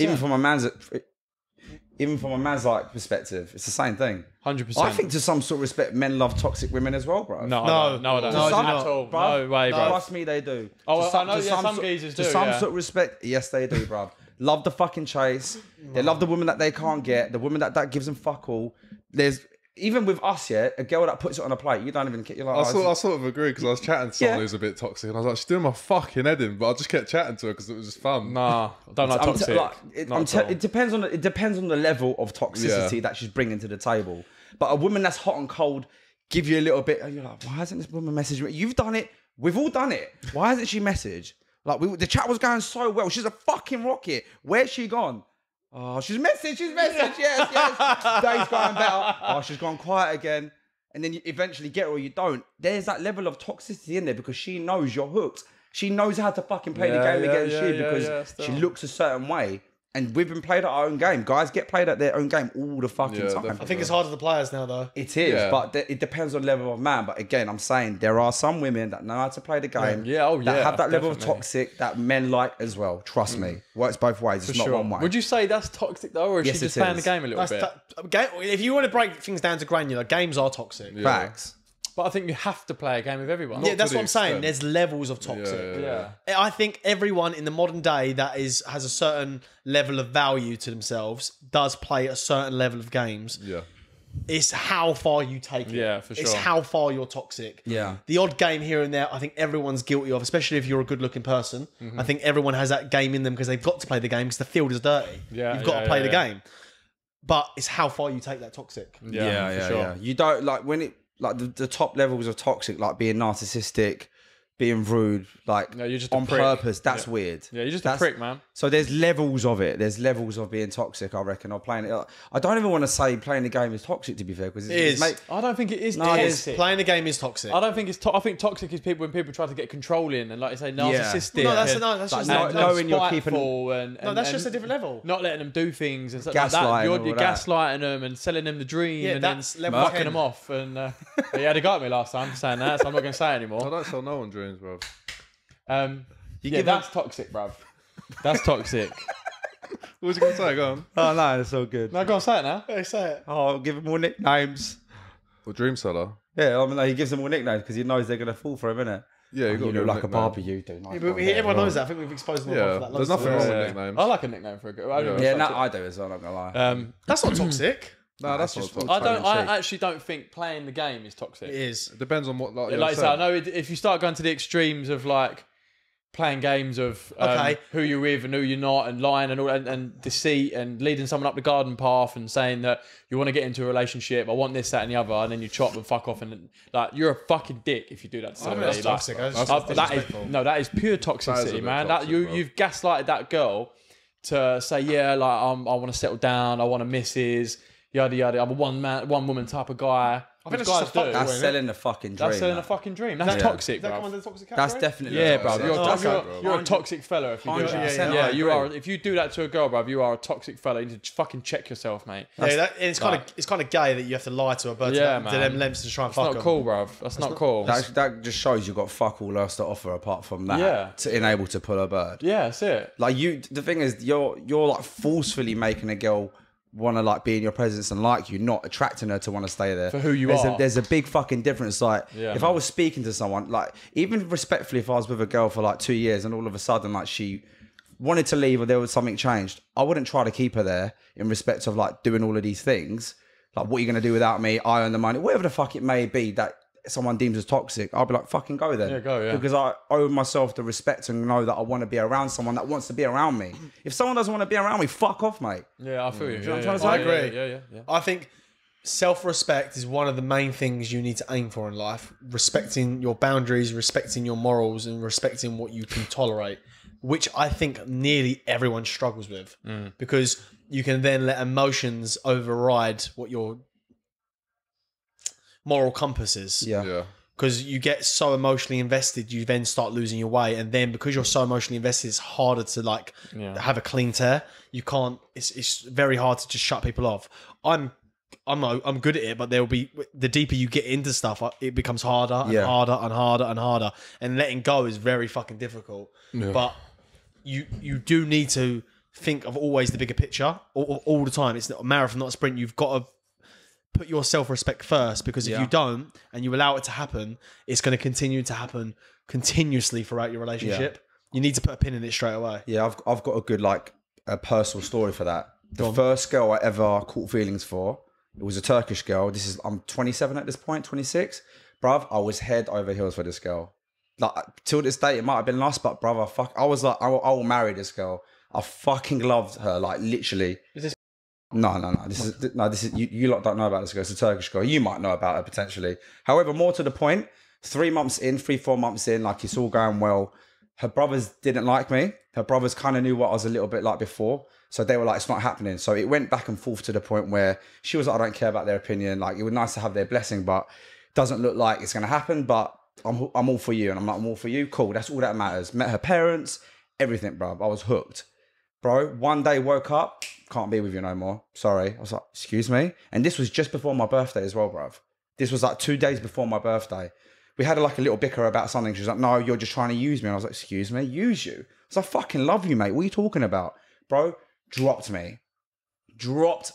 Speaker 1: Even from a man's like perspective, it's the same thing.
Speaker 4: 100%.
Speaker 1: I think to some sort of respect, men love toxic women as well, bro.
Speaker 4: No,
Speaker 2: No.
Speaker 4: I don't. No, I don't.
Speaker 2: No, I do
Speaker 4: At
Speaker 2: not.
Speaker 4: all.
Speaker 1: Bruv.
Speaker 4: No way, bro.
Speaker 1: Trust me, they do.
Speaker 4: Oh,
Speaker 1: To
Speaker 4: I know, yeah, some
Speaker 1: sort-
Speaker 4: geezers
Speaker 1: to
Speaker 4: do,
Speaker 1: some
Speaker 4: yeah.
Speaker 1: sort of respect, yes, they do, bruv. Love the fucking chase. They love the woman that they can't get. The woman that gives them fuck all. There's even with us, yeah, a girl that puts it on a plate, you don't even get. You're like,
Speaker 3: I sort of agree because I was chatting to someone
Speaker 1: Yeah.
Speaker 3: who's a bit toxic and I was like, she's doing my fucking head in, but I just kept chatting to her because it was just fun.
Speaker 4: Nah, I don't like toxic.
Speaker 1: it depends on the level of toxicity
Speaker 3: Yeah.
Speaker 1: that she's bringing to the table. But a woman that's hot and cold give you a little bit. You're like, why hasn't this woman messaged me? You've done it. We've all done it. Why hasn't she messaged? Like the chat was going so well. She's a fucking rocket. Where's she gone? Oh, she's messaged. Yes. Day's going better. Oh, she's gone quiet again. And then you eventually get her or you don't. There's that level of toxicity in there because she knows you're hooked. She knows how to fucking play the game against you because she looks a certain way. And we've been played at our own game. Guys get played at their own game all the fucking
Speaker 3: Yeah,
Speaker 1: time.
Speaker 3: definitely.
Speaker 2: I think it's hard for the players now, though.
Speaker 1: It is,
Speaker 3: Yeah.
Speaker 1: but it depends on level of man. But again, I'm saying there are some women that know how to play the game.
Speaker 4: Yeah, oh,
Speaker 1: that
Speaker 4: yeah,
Speaker 1: have that level of
Speaker 4: definitely.
Speaker 1: toxic that men like as well. Trust me, works both ways. It's not
Speaker 4: Sure.
Speaker 1: one way.
Speaker 4: Would you say that's toxic though, or is
Speaker 1: Yes,
Speaker 4: she just
Speaker 1: it
Speaker 4: playing the
Speaker 1: is.
Speaker 4: game a little bit?
Speaker 2: If you want to break things down to granular, games are toxic.
Speaker 1: Facts?
Speaker 4: But I think you have to play a game with everyone.
Speaker 2: Yeah, that's
Speaker 3: to
Speaker 2: what
Speaker 3: the
Speaker 2: I'm saying.
Speaker 3: extent.
Speaker 2: There's levels of toxic.
Speaker 3: Yeah.
Speaker 4: Yeah.
Speaker 2: I think everyone in the modern day that has a certain level of value to themselves does play a certain level of games.
Speaker 3: Yeah.
Speaker 2: It's how far you take it.
Speaker 4: Yeah, for
Speaker 2: It's
Speaker 4: sure.
Speaker 2: how far you're toxic.
Speaker 1: Yeah.
Speaker 2: The odd game here and there, I think everyone's guilty of, especially if you're a good-looking person. I think everyone has that game in them because they've got to play the game because the field is dirty.
Speaker 4: Yeah,
Speaker 2: You've got
Speaker 4: yeah,
Speaker 2: to play
Speaker 4: yeah,
Speaker 2: the
Speaker 4: yeah.
Speaker 2: game. But it's how far you take that toxic.
Speaker 1: Yeah,
Speaker 4: for sure.
Speaker 1: yeah. You don't like when it like the top levels of toxic, like being narcissistic, being rude, like
Speaker 4: No, you're just a
Speaker 1: on
Speaker 4: prick.
Speaker 1: purpose. That's weird.
Speaker 4: Yeah, you're just
Speaker 1: That's-
Speaker 4: a prick, man.
Speaker 1: So there's levels of it. There's levels of being toxic. I reckon. Or playing it. I don't even want to say playing the game is toxic. To be fair, because
Speaker 2: It is.
Speaker 4: I don't think it is
Speaker 1: No,
Speaker 4: toxic.
Speaker 2: Playing the game is toxic.
Speaker 4: I don't think it's. I think toxic is people when people try to get controlling and, like you say, narcissistic.
Speaker 2: No, that's
Speaker 4: and,
Speaker 2: that's
Speaker 1: Like,
Speaker 2: just
Speaker 1: no-
Speaker 4: and
Speaker 1: knowing you're keeping-
Speaker 4: spiteful and
Speaker 2: no, that's
Speaker 4: and
Speaker 2: just a different level.
Speaker 4: Not letting them do things and stuff
Speaker 1: Gaslighting
Speaker 4: like that. You're
Speaker 1: and all that.
Speaker 4: gaslighting them and selling them the dream
Speaker 2: Yeah,
Speaker 4: and
Speaker 2: that's
Speaker 4: then
Speaker 2: level
Speaker 4: fucking
Speaker 2: 10.
Speaker 4: them off. And you had a go at me last time for saying that, so I'm not going to say it
Speaker 3: I
Speaker 4: anymore.
Speaker 3: don't sell no one dreams, bro.
Speaker 4: Yeah, that's toxic, bruv. That's toxic.
Speaker 3: What was you gonna say? Go on.
Speaker 1: Oh no, that's so good.
Speaker 4: No, go on, say it now.
Speaker 2: Hey, say it.
Speaker 1: Oh, give him more nicknames.
Speaker 3: Well, dream seller.
Speaker 1: Yeah, I mean, he gives them more nicknames because he knows they're gonna fall for him, innit?
Speaker 3: Yeah,
Speaker 1: You
Speaker 3: got
Speaker 1: look like a Barbie, you do.
Speaker 2: Yeah, but everyone knows that. I think we've exposed them all
Speaker 3: Yeah,
Speaker 2: for that.
Speaker 3: there's
Speaker 2: loads
Speaker 3: nothing
Speaker 2: of
Speaker 3: wrong
Speaker 2: times.
Speaker 3: with nicknames.
Speaker 4: I like a nickname for a girl. I don't know
Speaker 1: Yeah,
Speaker 4: if
Speaker 1: no,
Speaker 4: that's
Speaker 1: I do as well. I'm not gonna lie.
Speaker 2: That's not toxic.
Speaker 3: No, that's
Speaker 1: just
Speaker 3: not
Speaker 1: full-
Speaker 3: toxic.
Speaker 4: I actually don't think playing the game is toxic.
Speaker 2: It is.
Speaker 3: It depends on what. Like,
Speaker 4: Like I say, I know if you start going to the extremes of like playing games of
Speaker 2: Okay.
Speaker 4: who you're with and who you're not, and lying and all, and deceit, and leading someone up the garden path, and saying that you want to get into a relationship, I want this, that, and the other, and then you chop and fuck off, and like you're a fucking dick if you do that to somebody.
Speaker 2: that's
Speaker 4: Like,
Speaker 2: toxic. That's
Speaker 3: that's
Speaker 4: that is
Speaker 2: disrespectful.
Speaker 4: no, that is pure
Speaker 3: That is a
Speaker 4: toxicity,
Speaker 3: bit
Speaker 4: man.
Speaker 3: toxic, bro.
Speaker 4: You've gaslighted that girl to say, yeah, like I want to settle down, I want a missus, yada yada. I'm a one woman type of guy.
Speaker 2: I think
Speaker 4: Which
Speaker 2: that's just
Speaker 4: guys
Speaker 2: a
Speaker 4: do.
Speaker 2: fuck-
Speaker 1: That's
Speaker 2: isn't it?
Speaker 1: selling the fucking dream.
Speaker 4: That's selling a
Speaker 1: man.
Speaker 4: fucking dream. That's
Speaker 2: That-
Speaker 4: toxic,
Speaker 2: Is that come
Speaker 4: bro.
Speaker 2: under the toxic
Speaker 1: That's
Speaker 2: category?
Speaker 1: definitely.
Speaker 4: Yeah,
Speaker 3: Yeah,
Speaker 4: bro. You're,
Speaker 3: that's
Speaker 4: you're,
Speaker 3: toxic, bro.
Speaker 4: you're a toxic fella if you do that.
Speaker 1: 100%,
Speaker 4: Yeah,
Speaker 1: I
Speaker 4: you
Speaker 1: agree.
Speaker 4: are. If you do that to a girl, bro, you are a toxic fella. You need to fucking check yourself, mate.
Speaker 2: Yeah, it's kind of gay that you have to lie to a bird
Speaker 4: Yeah,
Speaker 2: to
Speaker 4: man.
Speaker 2: them lengths to try and
Speaker 4: It's
Speaker 2: fuck
Speaker 4: not
Speaker 2: them.
Speaker 4: cool, bro. That's not cool.
Speaker 1: That just shows you've got fuck all else to offer apart from that.
Speaker 4: Yeah.
Speaker 1: To enable to pull a bird.
Speaker 4: Yeah, that's it.
Speaker 1: Like the thing is, you're like forcefully making a girl want to like be in your presence and like you, not attracting her to want to stay there
Speaker 4: For who you
Speaker 1: there's
Speaker 4: are.
Speaker 1: There's a big fucking difference. Like
Speaker 4: Yeah,
Speaker 1: if
Speaker 4: man.
Speaker 1: I was speaking to someone, like even respectfully, if I was with a girl for like 2 years and all of a sudden like she wanted to leave or there was something changed, I wouldn't try to keep her there in respect of like doing all of these things. Like what are you gonna do without me? I earn the money, whatever the fuck it may be that someone deems as toxic. I'll be like, fucking go then.
Speaker 4: Yeah, go, yeah.
Speaker 1: Because I owe myself the respect and know that I want to be around someone that wants to be around me. If someone doesn't want to be around me, fuck off, mate.
Speaker 4: Yeah, I feel you.
Speaker 1: know what I'm
Speaker 4: Yeah,
Speaker 1: trying to
Speaker 4: yeah.
Speaker 1: say?
Speaker 2: I agree.
Speaker 4: Yeah.
Speaker 2: I think self-respect is one of the main things you need to aim for in life. Respecting your boundaries, respecting your morals, and respecting what you can tolerate, which I think nearly everyone struggles with because you can then let emotions override what your moral compass is.
Speaker 1: Yeah.
Speaker 3: Yeah.
Speaker 2: Because you get so emotionally invested, you then start losing your way, and then because you're so emotionally invested, it's harder to like have a clean tear. You can't. It's very hard to just shut people off. I'm good at it, but there will be the deeper you get into stuff, it becomes harder and
Speaker 1: Yeah.
Speaker 2: harder and harder and harder, and letting go is very fucking difficult. But you do need to think of always the bigger picture all the time. It's not a marathon, not a sprint. You've got to put your self-respect first, because if you don't and you allow it to happen, it's going to continue to happen continuously throughout your relationship. You need to put a pin in it straight away.
Speaker 1: Yeah, I've got a good like a personal story for that. The first girl I ever caught feelings for, it was a Turkish girl. I'm 27 at this point, 26. Bruv, I was head over heels for this girl. Like till this day, it might have been lust, but bruv, I was like, I will marry this girl. I fucking loved her, like literally.
Speaker 2: Is this-
Speaker 1: No. This is you lot don't know about this girl. It's a Turkish girl. You might know about her potentially. However, more to the point, 3 months in, 4 months in, like it's all going well. Her brothers didn't like me. Her brothers kind of knew what I was a little bit like before. So they were like, it's not happening. So it went back and forth to the point where she was like, I don't care about their opinion. Like it was nice to have their blessing, but it doesn't look like it's going to happen. But I'm all for you. And I'm like, I'm all for you. Cool. That's all that matters. Met her parents, everything, bro. I was hooked. Bro, one day woke up, can't be with you no more. Sorry. I was like, excuse me. And this was just before my birthday as well, bruv. This was like 2 days before my birthday. We had like a little bicker about something. She was like, no, you're just trying to use me. And I was like, excuse me, use you? I was like, I fucking love you, mate. What are you talking about? Bro, dropped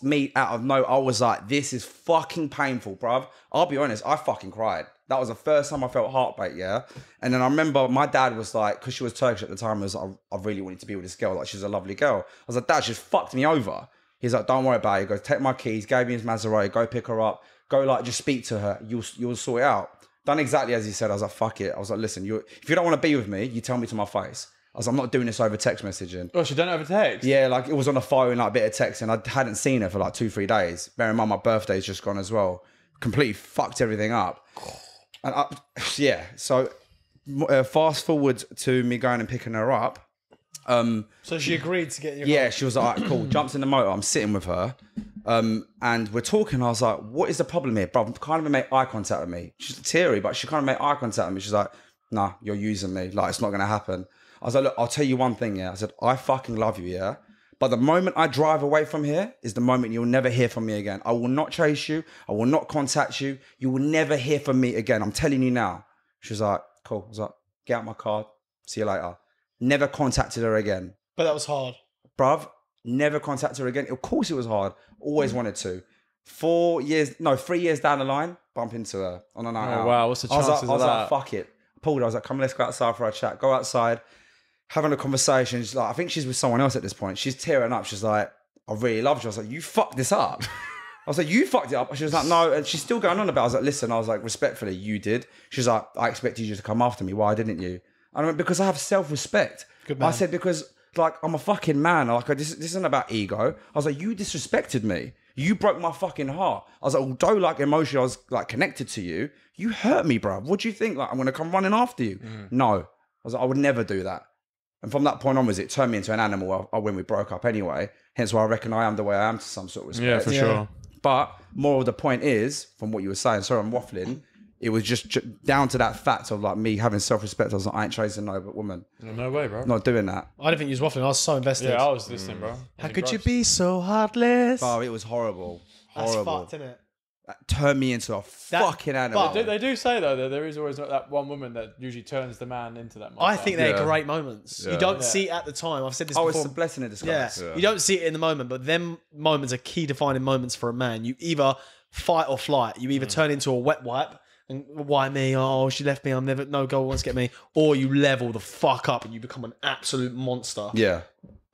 Speaker 1: me out of no. I was like, this is fucking painful, bruv. I'll be honest, I fucking cried. That was the first time I felt heartbreak, yeah? And then I remember my dad was like, because she was Turkish at the time, was I really wanted to be with this girl. Like, she's a lovely girl. I was like, Dad, she's fucked me over. He's like, don't worry about it. He goes, take my keys, gave me his Maserati, go pick her up, go like, just speak to her. You'll sort it out. Done exactly as he said. I was like, fuck it. I was like, listen, if you don't want to be with me, you tell me to my face. I was like, I'm not doing this over text messaging.
Speaker 4: Oh, she done it over text?
Speaker 1: Yeah, like it was on the phone, like a bit of text, and I hadn't seen her for like 2-3 days. Bear in mind, my birthday's just gone as well. Completely fucked everything up. And so fast forward to me going and picking her up.
Speaker 2: So she agreed to get you.
Speaker 1: Yeah, she was like, all right, cool. Jumps in the motor. I'm sitting with her. And we're talking. I was like, what is the problem here? Bro, kind of make eye contact with me. She's teary, but she kind of made eye contact with me. She's like, nah, you're using me. Like, it's not going to happen. I was like, look, I'll tell you one thing, yeah. I said, I fucking love you, yeah. But the moment I drive away from here is the moment you'll never hear from me again. I will not chase you. I will not contact you. You will never hear from me again. I'm telling you now. She was like, cool. I was like, get out my car. See you later. Never contacted her again.
Speaker 2: But that was hard.
Speaker 1: Bruv, never contacted her again. Of course it was hard. Always wanted to. 3 years down the line, bump into her on a night out.
Speaker 4: Oh, wow. What's the chances of that?
Speaker 1: I was like, fuck it. I pulled her. I was like, come, let's go outside for a chat. Go outside. Having a conversation. She's like, I think she's with someone else at this point. She's tearing up. She's like, I really love you. I was like, you fucked this up. I was like, you fucked it up. She was like, no. And she's still going on about it. I was like, listen, I was like, respectfully, you did. She's like, I expected you to come after me. Why didn't you? And I went, because I have self-respect.
Speaker 2: Good man.
Speaker 1: I said, because like, I'm a fucking man. Like, this isn't about ego. I was like, you disrespected me. You broke my fucking heart. I was like, although like emotionally I was like connected to you, you hurt me, bro. What do you think? Like, I'm going to come running after you? No. I was like, I would never do that. And from that point onwards, it turned me into an animal when we broke up anyway. Hence why I reckon I am the way I am to some sort of respect.
Speaker 4: Yeah, for sure.
Speaker 1: But more of the point is, from what you were saying, sorry, I'm waffling, it was just down to that fact of like me having self-respect. I was like, I ain't chasing no woman.
Speaker 4: No way, bro.
Speaker 1: Not doing that.
Speaker 2: I don't think you was waffling. I was so invested.
Speaker 4: Yeah, I was listening, bro.
Speaker 2: How could you be so heartless?
Speaker 1: Oh, it was horrible.
Speaker 2: That's
Speaker 1: Horrible.
Speaker 2: fucked, isn't it?
Speaker 1: That turned me into a fucking animal.
Speaker 4: But they do say, though, that there is always that one woman that usually turns the man into that monster.
Speaker 2: I think they're
Speaker 3: Yeah.
Speaker 2: great moments.
Speaker 3: Yeah.
Speaker 2: You don't
Speaker 4: Yeah.
Speaker 2: see it at the time. I've said this
Speaker 1: Oh,
Speaker 2: before.
Speaker 1: it's a blessing in disguise.
Speaker 2: Yeah. You don't see it in the moment, but them moments are key defining moments for a man. You either fight or flight. You either turn into a wet wipe and why me? Oh, she left me. I'm never, no girl wants to get me. Or you level the fuck up and you become an absolute monster.
Speaker 1: Yeah.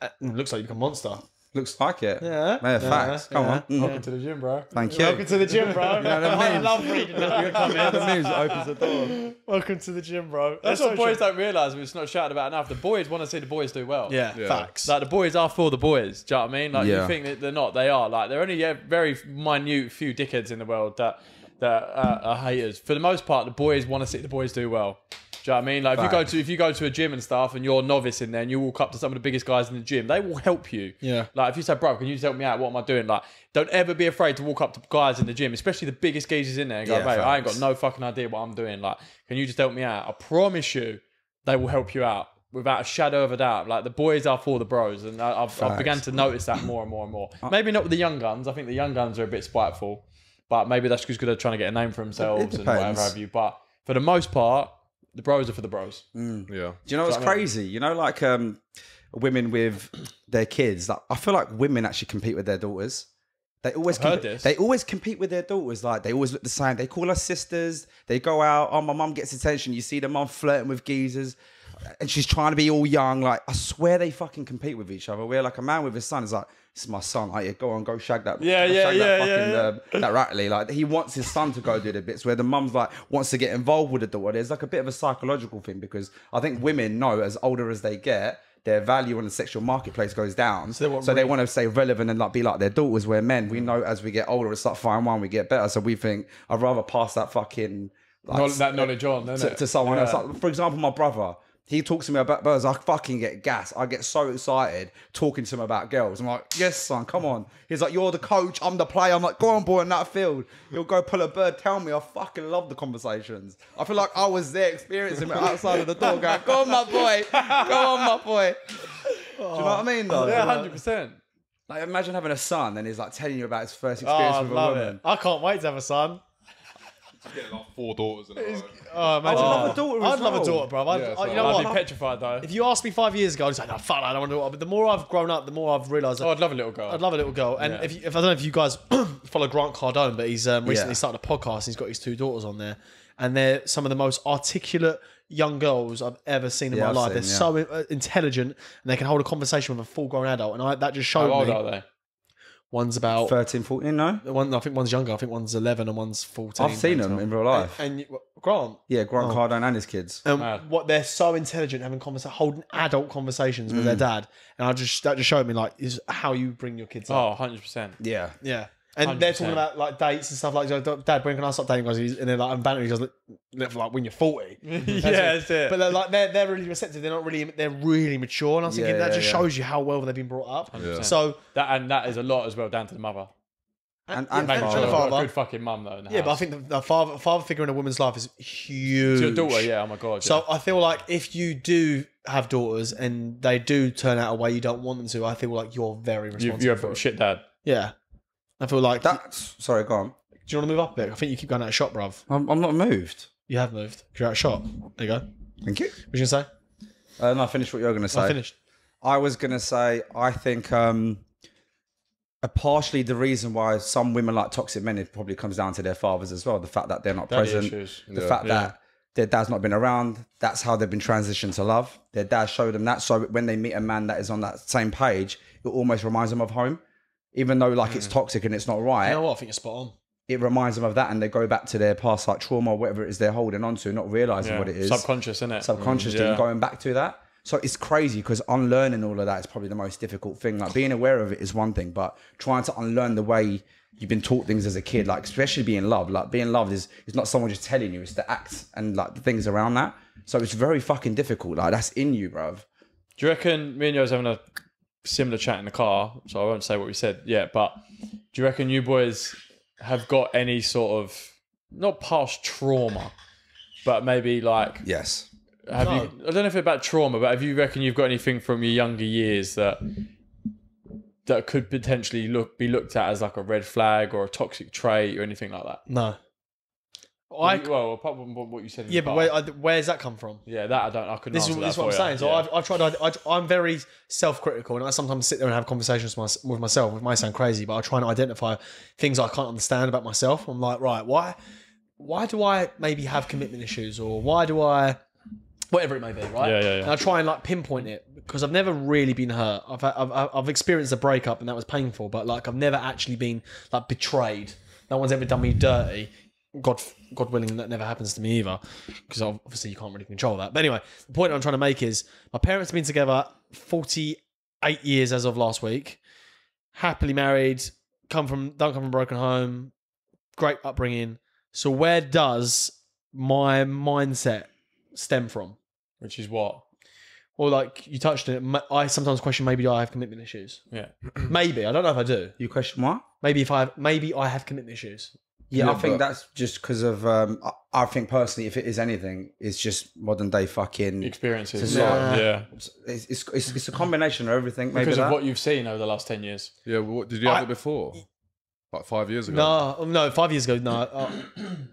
Speaker 2: It looks like you become a monster.
Speaker 1: Looks like it.
Speaker 2: Yeah.
Speaker 1: Man, facts. Come on.
Speaker 4: Welcome to the gym, bro.
Speaker 1: Thank you.
Speaker 2: Welcome to the gym, bro. I love reading that.
Speaker 3: The news opens the door.
Speaker 2: Welcome to the gym, bro.
Speaker 4: That's what boys don't realise. It's not shouted about enough. The boys want to see the boys do well.
Speaker 2: Yeah,
Speaker 3: Yeah.
Speaker 2: facts.
Speaker 4: Like the boys are for the boys. Do you know what I mean? Like
Speaker 1: Yeah.
Speaker 4: you think that they're not. They are. Like they're only a very minute few dickheads in the world that are haters. For the most part, the boys want to see the boys do well. Do you know what I mean? Like if you go to a gym and stuff, and you're a novice in there, and you walk up to some of the biggest guys in the gym, they will help you.
Speaker 2: Yeah.
Speaker 4: Like if you say, "Bro, can you just help me out? What am I doing?" Like, don't ever be afraid to walk up to guys in the gym, especially the biggest geezers in there, and go,
Speaker 1: Yeah,
Speaker 4: "Mate, I ain't
Speaker 1: facts.
Speaker 4: got no fucking idea what I'm doing. Like, can you just help me out?" I promise you, they will help you out without a shadow of a doubt. Like the boys are for the bros, and I've begun to notice that more and more and more. Maybe not with the young guns. I think the young guns are a bit spiteful, but maybe that's just because they're trying to get a name for themselves and whatever
Speaker 1: depends.
Speaker 4: have you. But for the most part, the bros are for the bros.
Speaker 3: Yeah.
Speaker 1: Do you know what's crazy? You know, like women with their kids. Like, I feel like women actually compete with their daughters. They always
Speaker 4: heard this.
Speaker 1: They always compete with their daughters. Like they always look the same. They call us sisters. They go out. Oh, my mum gets attention. You see the mum flirting with geezers, and she's trying to be all young. Like I swear they fucking compete with each other. Where like a man with his son is like, this is my son. Like, yeah, go on, go shag that.
Speaker 4: Yeah,
Speaker 1: go
Speaker 4: yeah,
Speaker 1: shag
Speaker 4: yeah,
Speaker 1: that Ratley. Like he wants his son to go do the bits. Where the mum's like wants to get involved with the daughter. There's like a bit of a psychological thing because I think women know as older as they get, their value on the sexual marketplace goes down. So they want to stay relevant and like be like their daughters. Where men, we know as we get older, it's like fine wine, we get better. So we think I'd rather pass that fucking like,
Speaker 4: That knowledge on
Speaker 1: to someone else. Like, for example, my brother. He talks to me about birds. I fucking get gas. I get so excited talking to him about girls. I'm like, yes, son, come on. He's like, you're the coach. I'm the player. I'm like, go on, boy, in that field. He'll go pull a bird. Tell me. I fucking love the conversations. I feel like I was there experiencing it outside of the door going, go on, my boy. Go on, my boy. Do you know what I mean, though?
Speaker 4: Yeah, 100%.
Speaker 1: Like, imagine having a son and he's like telling you about his first experience
Speaker 2: I
Speaker 1: with a
Speaker 2: love
Speaker 1: woman.
Speaker 2: it. I can't wait to have a son.
Speaker 3: Getting like 4 daughters in a row.
Speaker 2: Oh, imagine.
Speaker 1: I'd love a daughter as
Speaker 2: I'd love a
Speaker 1: well.
Speaker 2: daughter, bro.
Speaker 3: Yeah, so
Speaker 2: you know
Speaker 4: I'd
Speaker 2: what?
Speaker 4: be petrified though.
Speaker 2: If you asked me 5 years ago, I'd say, no, fuck, I don't want a daughter. But the more I've grown up, the more I've realised
Speaker 4: Oh, I'd love a little girl.
Speaker 2: I'd love a little girl. And
Speaker 4: Yeah.
Speaker 2: if I don't know if you guys follow Grant Cardone, but he's recently
Speaker 1: Yeah.
Speaker 2: started a podcast. And he's got his 2 daughters on there, and they're some of the most articulate young girls I've ever seen in my
Speaker 1: I've
Speaker 2: life.
Speaker 1: seen,
Speaker 2: They're so intelligent, and they can hold a conversation with a full-grown adult, and that just showed
Speaker 4: How old
Speaker 2: me.
Speaker 4: are they?
Speaker 2: One's about
Speaker 1: 13, 14, no?
Speaker 2: I think one's younger. I think one's 11 and one's 14.
Speaker 1: I've seen them in real life.
Speaker 2: And Grant.
Speaker 1: Yeah, Grant Cardone and his kids.
Speaker 4: Mad.
Speaker 2: What they're so intelligent, holding adult conversations with their dad, and that just showed me like is how you bring your kids up.
Speaker 4: Oh, 100%.
Speaker 1: Yeah.
Speaker 2: Yeah. And they're talking
Speaker 4: 100%.
Speaker 2: about like dates and stuff like, Dad, when can I stop dating guys? And they're like, I'm bantering. He goes, like when you're 40.
Speaker 4: That's it.
Speaker 2: But they're like, they're really receptive. They're really mature. And I was thinking that just shows you how well they've been brought up.
Speaker 4: 100%.
Speaker 2: So
Speaker 4: that is a lot as well down to the mother.
Speaker 1: And
Speaker 4: Make sure
Speaker 2: the
Speaker 4: you've got a
Speaker 2: father.
Speaker 4: good fucking mum though. In the
Speaker 2: Yeah, but I
Speaker 4: house.
Speaker 2: think the father figure in a woman's life is huge.
Speaker 4: It's your daughter, yeah. Oh my god.
Speaker 2: So I feel like if you do have daughters and they do turn out a way you don't want them to, I feel like you're very responsible.
Speaker 4: you're
Speaker 2: for
Speaker 4: a
Speaker 2: it.
Speaker 4: shit dad.
Speaker 2: Yeah. I feel like...
Speaker 1: Sorry, go on.
Speaker 2: Do you want to move up a bit? I think you keep going out of shot, bruv.
Speaker 1: I'm not moved.
Speaker 2: You have moved. You're out of shot. There you go.
Speaker 1: Thank you.
Speaker 2: What you going to say?
Speaker 1: No, finish what you're going to say.
Speaker 2: I finished.
Speaker 1: I was going to say, I think partially the reason why some women like toxic men, it probably comes down to their fathers as well. The fact that they're not
Speaker 4: Daddy
Speaker 1: present.
Speaker 4: issues.
Speaker 1: The fact that their dad's not been around. That's how they've been transitioned to love. Their dad showed them that. So when they meet a man that is on that same page, it almost reminds them of home. Even though like it's toxic and it's not right.
Speaker 2: You know what? I think you're spot on.
Speaker 1: It reminds them of that, and they go back to their past like trauma or whatever it is they're holding on to, not realizing what it is.
Speaker 4: Subconscious, isn't it?
Speaker 1: Subconsciously and going back to that. So it's crazy because unlearning all of that is probably the most difficult thing. Like being aware of it is one thing, but trying to unlearn the way you've been taught things as a kid, like especially being loved. Like being loved is not someone just telling you, it's the act and like the things around that. So it's very fucking difficult. Like that's in you, bruv.
Speaker 4: Do you reckon me and you was having a similar chat in the car? So I won't say what we said yet, but do you reckon you boys have got any sort of not past trauma, but maybe like
Speaker 1: Yes.
Speaker 4: have you? I don't know if it's about trauma, but have you reckon you've got anything from your younger years that could potentially be looked at as like a red flag or a toxic trait or anything like that?
Speaker 2: No.
Speaker 4: Well, apart from what you said. In
Speaker 2: Yeah,
Speaker 4: the
Speaker 2: but
Speaker 4: car.
Speaker 2: where's that come from?
Speaker 4: Yeah, that I don't. I couldn't
Speaker 2: This
Speaker 4: answer
Speaker 2: is
Speaker 4: that
Speaker 2: what I'm
Speaker 4: for
Speaker 2: saying.
Speaker 4: you.
Speaker 2: So I've tried. I'm very self-critical, and I sometimes sit there and have conversations with myself. It might sound crazy, but I try and identify things I can't understand about myself. I'm like, right, why do I maybe have commitment issues, or why do I, whatever it may be, right?
Speaker 4: Yeah.
Speaker 2: And I try and like pinpoint it because I've never really been hurt. I've experienced a breakup, and that was painful, but like I've never actually been like betrayed. No one's ever done me dirty. God willing, that never happens to me either, because obviously you can't really control that. But anyway, the point I'm trying to make is my parents have been together 48 years as of last week, happily married, don't come from a broken home, great upbringing. So where does my mindset stem from?
Speaker 4: Which is what?
Speaker 2: Well, like you touched on it, I sometimes question maybe I have commitment issues.
Speaker 4: Yeah.
Speaker 2: Maybe, I don't know if I do.
Speaker 1: You question what?
Speaker 2: Maybe I have commitment issues.
Speaker 1: Yeah,
Speaker 3: Yeah,
Speaker 1: I think
Speaker 3: but-
Speaker 1: that's just because of, I think personally, if it is anything, it's just modern day fucking
Speaker 4: Experiences.
Speaker 1: Nah.
Speaker 4: Yeah.
Speaker 1: It's a combination of everything. Maybe
Speaker 4: Because of
Speaker 1: that.
Speaker 4: what you've seen over the last 10 years.
Speaker 3: Yeah, well, what, did you have it before? Like 5 years ago?
Speaker 2: No, 5 years ago. No,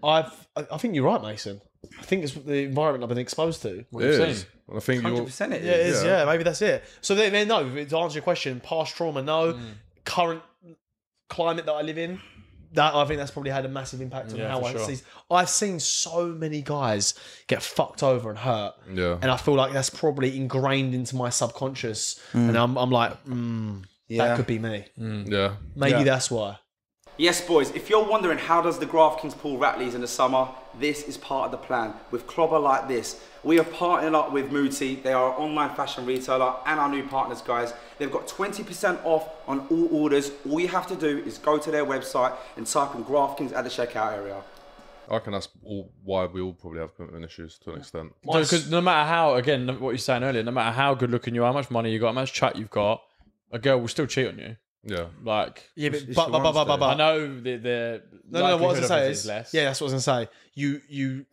Speaker 2: I think you're right, Mason. I think it's the environment I've been exposed to.
Speaker 4: What
Speaker 3: It
Speaker 4: you've
Speaker 3: is.
Speaker 4: seen.
Speaker 3: Well, I think you're...
Speaker 1: 100% it
Speaker 2: Yeah, it
Speaker 1: is.
Speaker 2: is. Yeah, maybe that's it. So then, no. To answer your question, past trauma, no. Current climate that I live in, that I think that's probably had a massive impact on
Speaker 4: Yeah,
Speaker 2: how
Speaker 4: for
Speaker 2: I
Speaker 4: sure.
Speaker 2: see. I've seen so many guys get fucked over and hurt,
Speaker 3: Yeah.
Speaker 2: and I feel like that's probably ingrained into my subconscious. And I'm like,
Speaker 1: Yeah.
Speaker 2: that could be me.
Speaker 3: Yeah.
Speaker 2: Maybe that's why.
Speaker 1: Yes, boys, if you're wondering how does the Graft Kings pull Ratleys in the summer, this is part of the plan. With clobber like this, we have partnered up with Muoti. They are an online fashion retailer and our new partners, guys. They've got 20% off on all orders. All you have to do is go to their website and type in Graft Kings at the checkout area.
Speaker 3: I reckon that's why we all probably have commitment issues to an extent.
Speaker 4: Because no matter how, again, what you were saying earlier, no matter how good looking you are, how much money you got, how much chat you've got, a girl will still cheat on you.
Speaker 3: Yeah.
Speaker 4: Like,
Speaker 2: Yeah,
Speaker 1: If she
Speaker 2: but
Speaker 1: wants to.
Speaker 4: I
Speaker 2: but
Speaker 4: know the
Speaker 2: no. What I was
Speaker 4: likelihood
Speaker 2: gonna
Speaker 4: of
Speaker 2: say
Speaker 4: it
Speaker 2: is
Speaker 4: less.
Speaker 2: yeah, that's what I was gonna say. You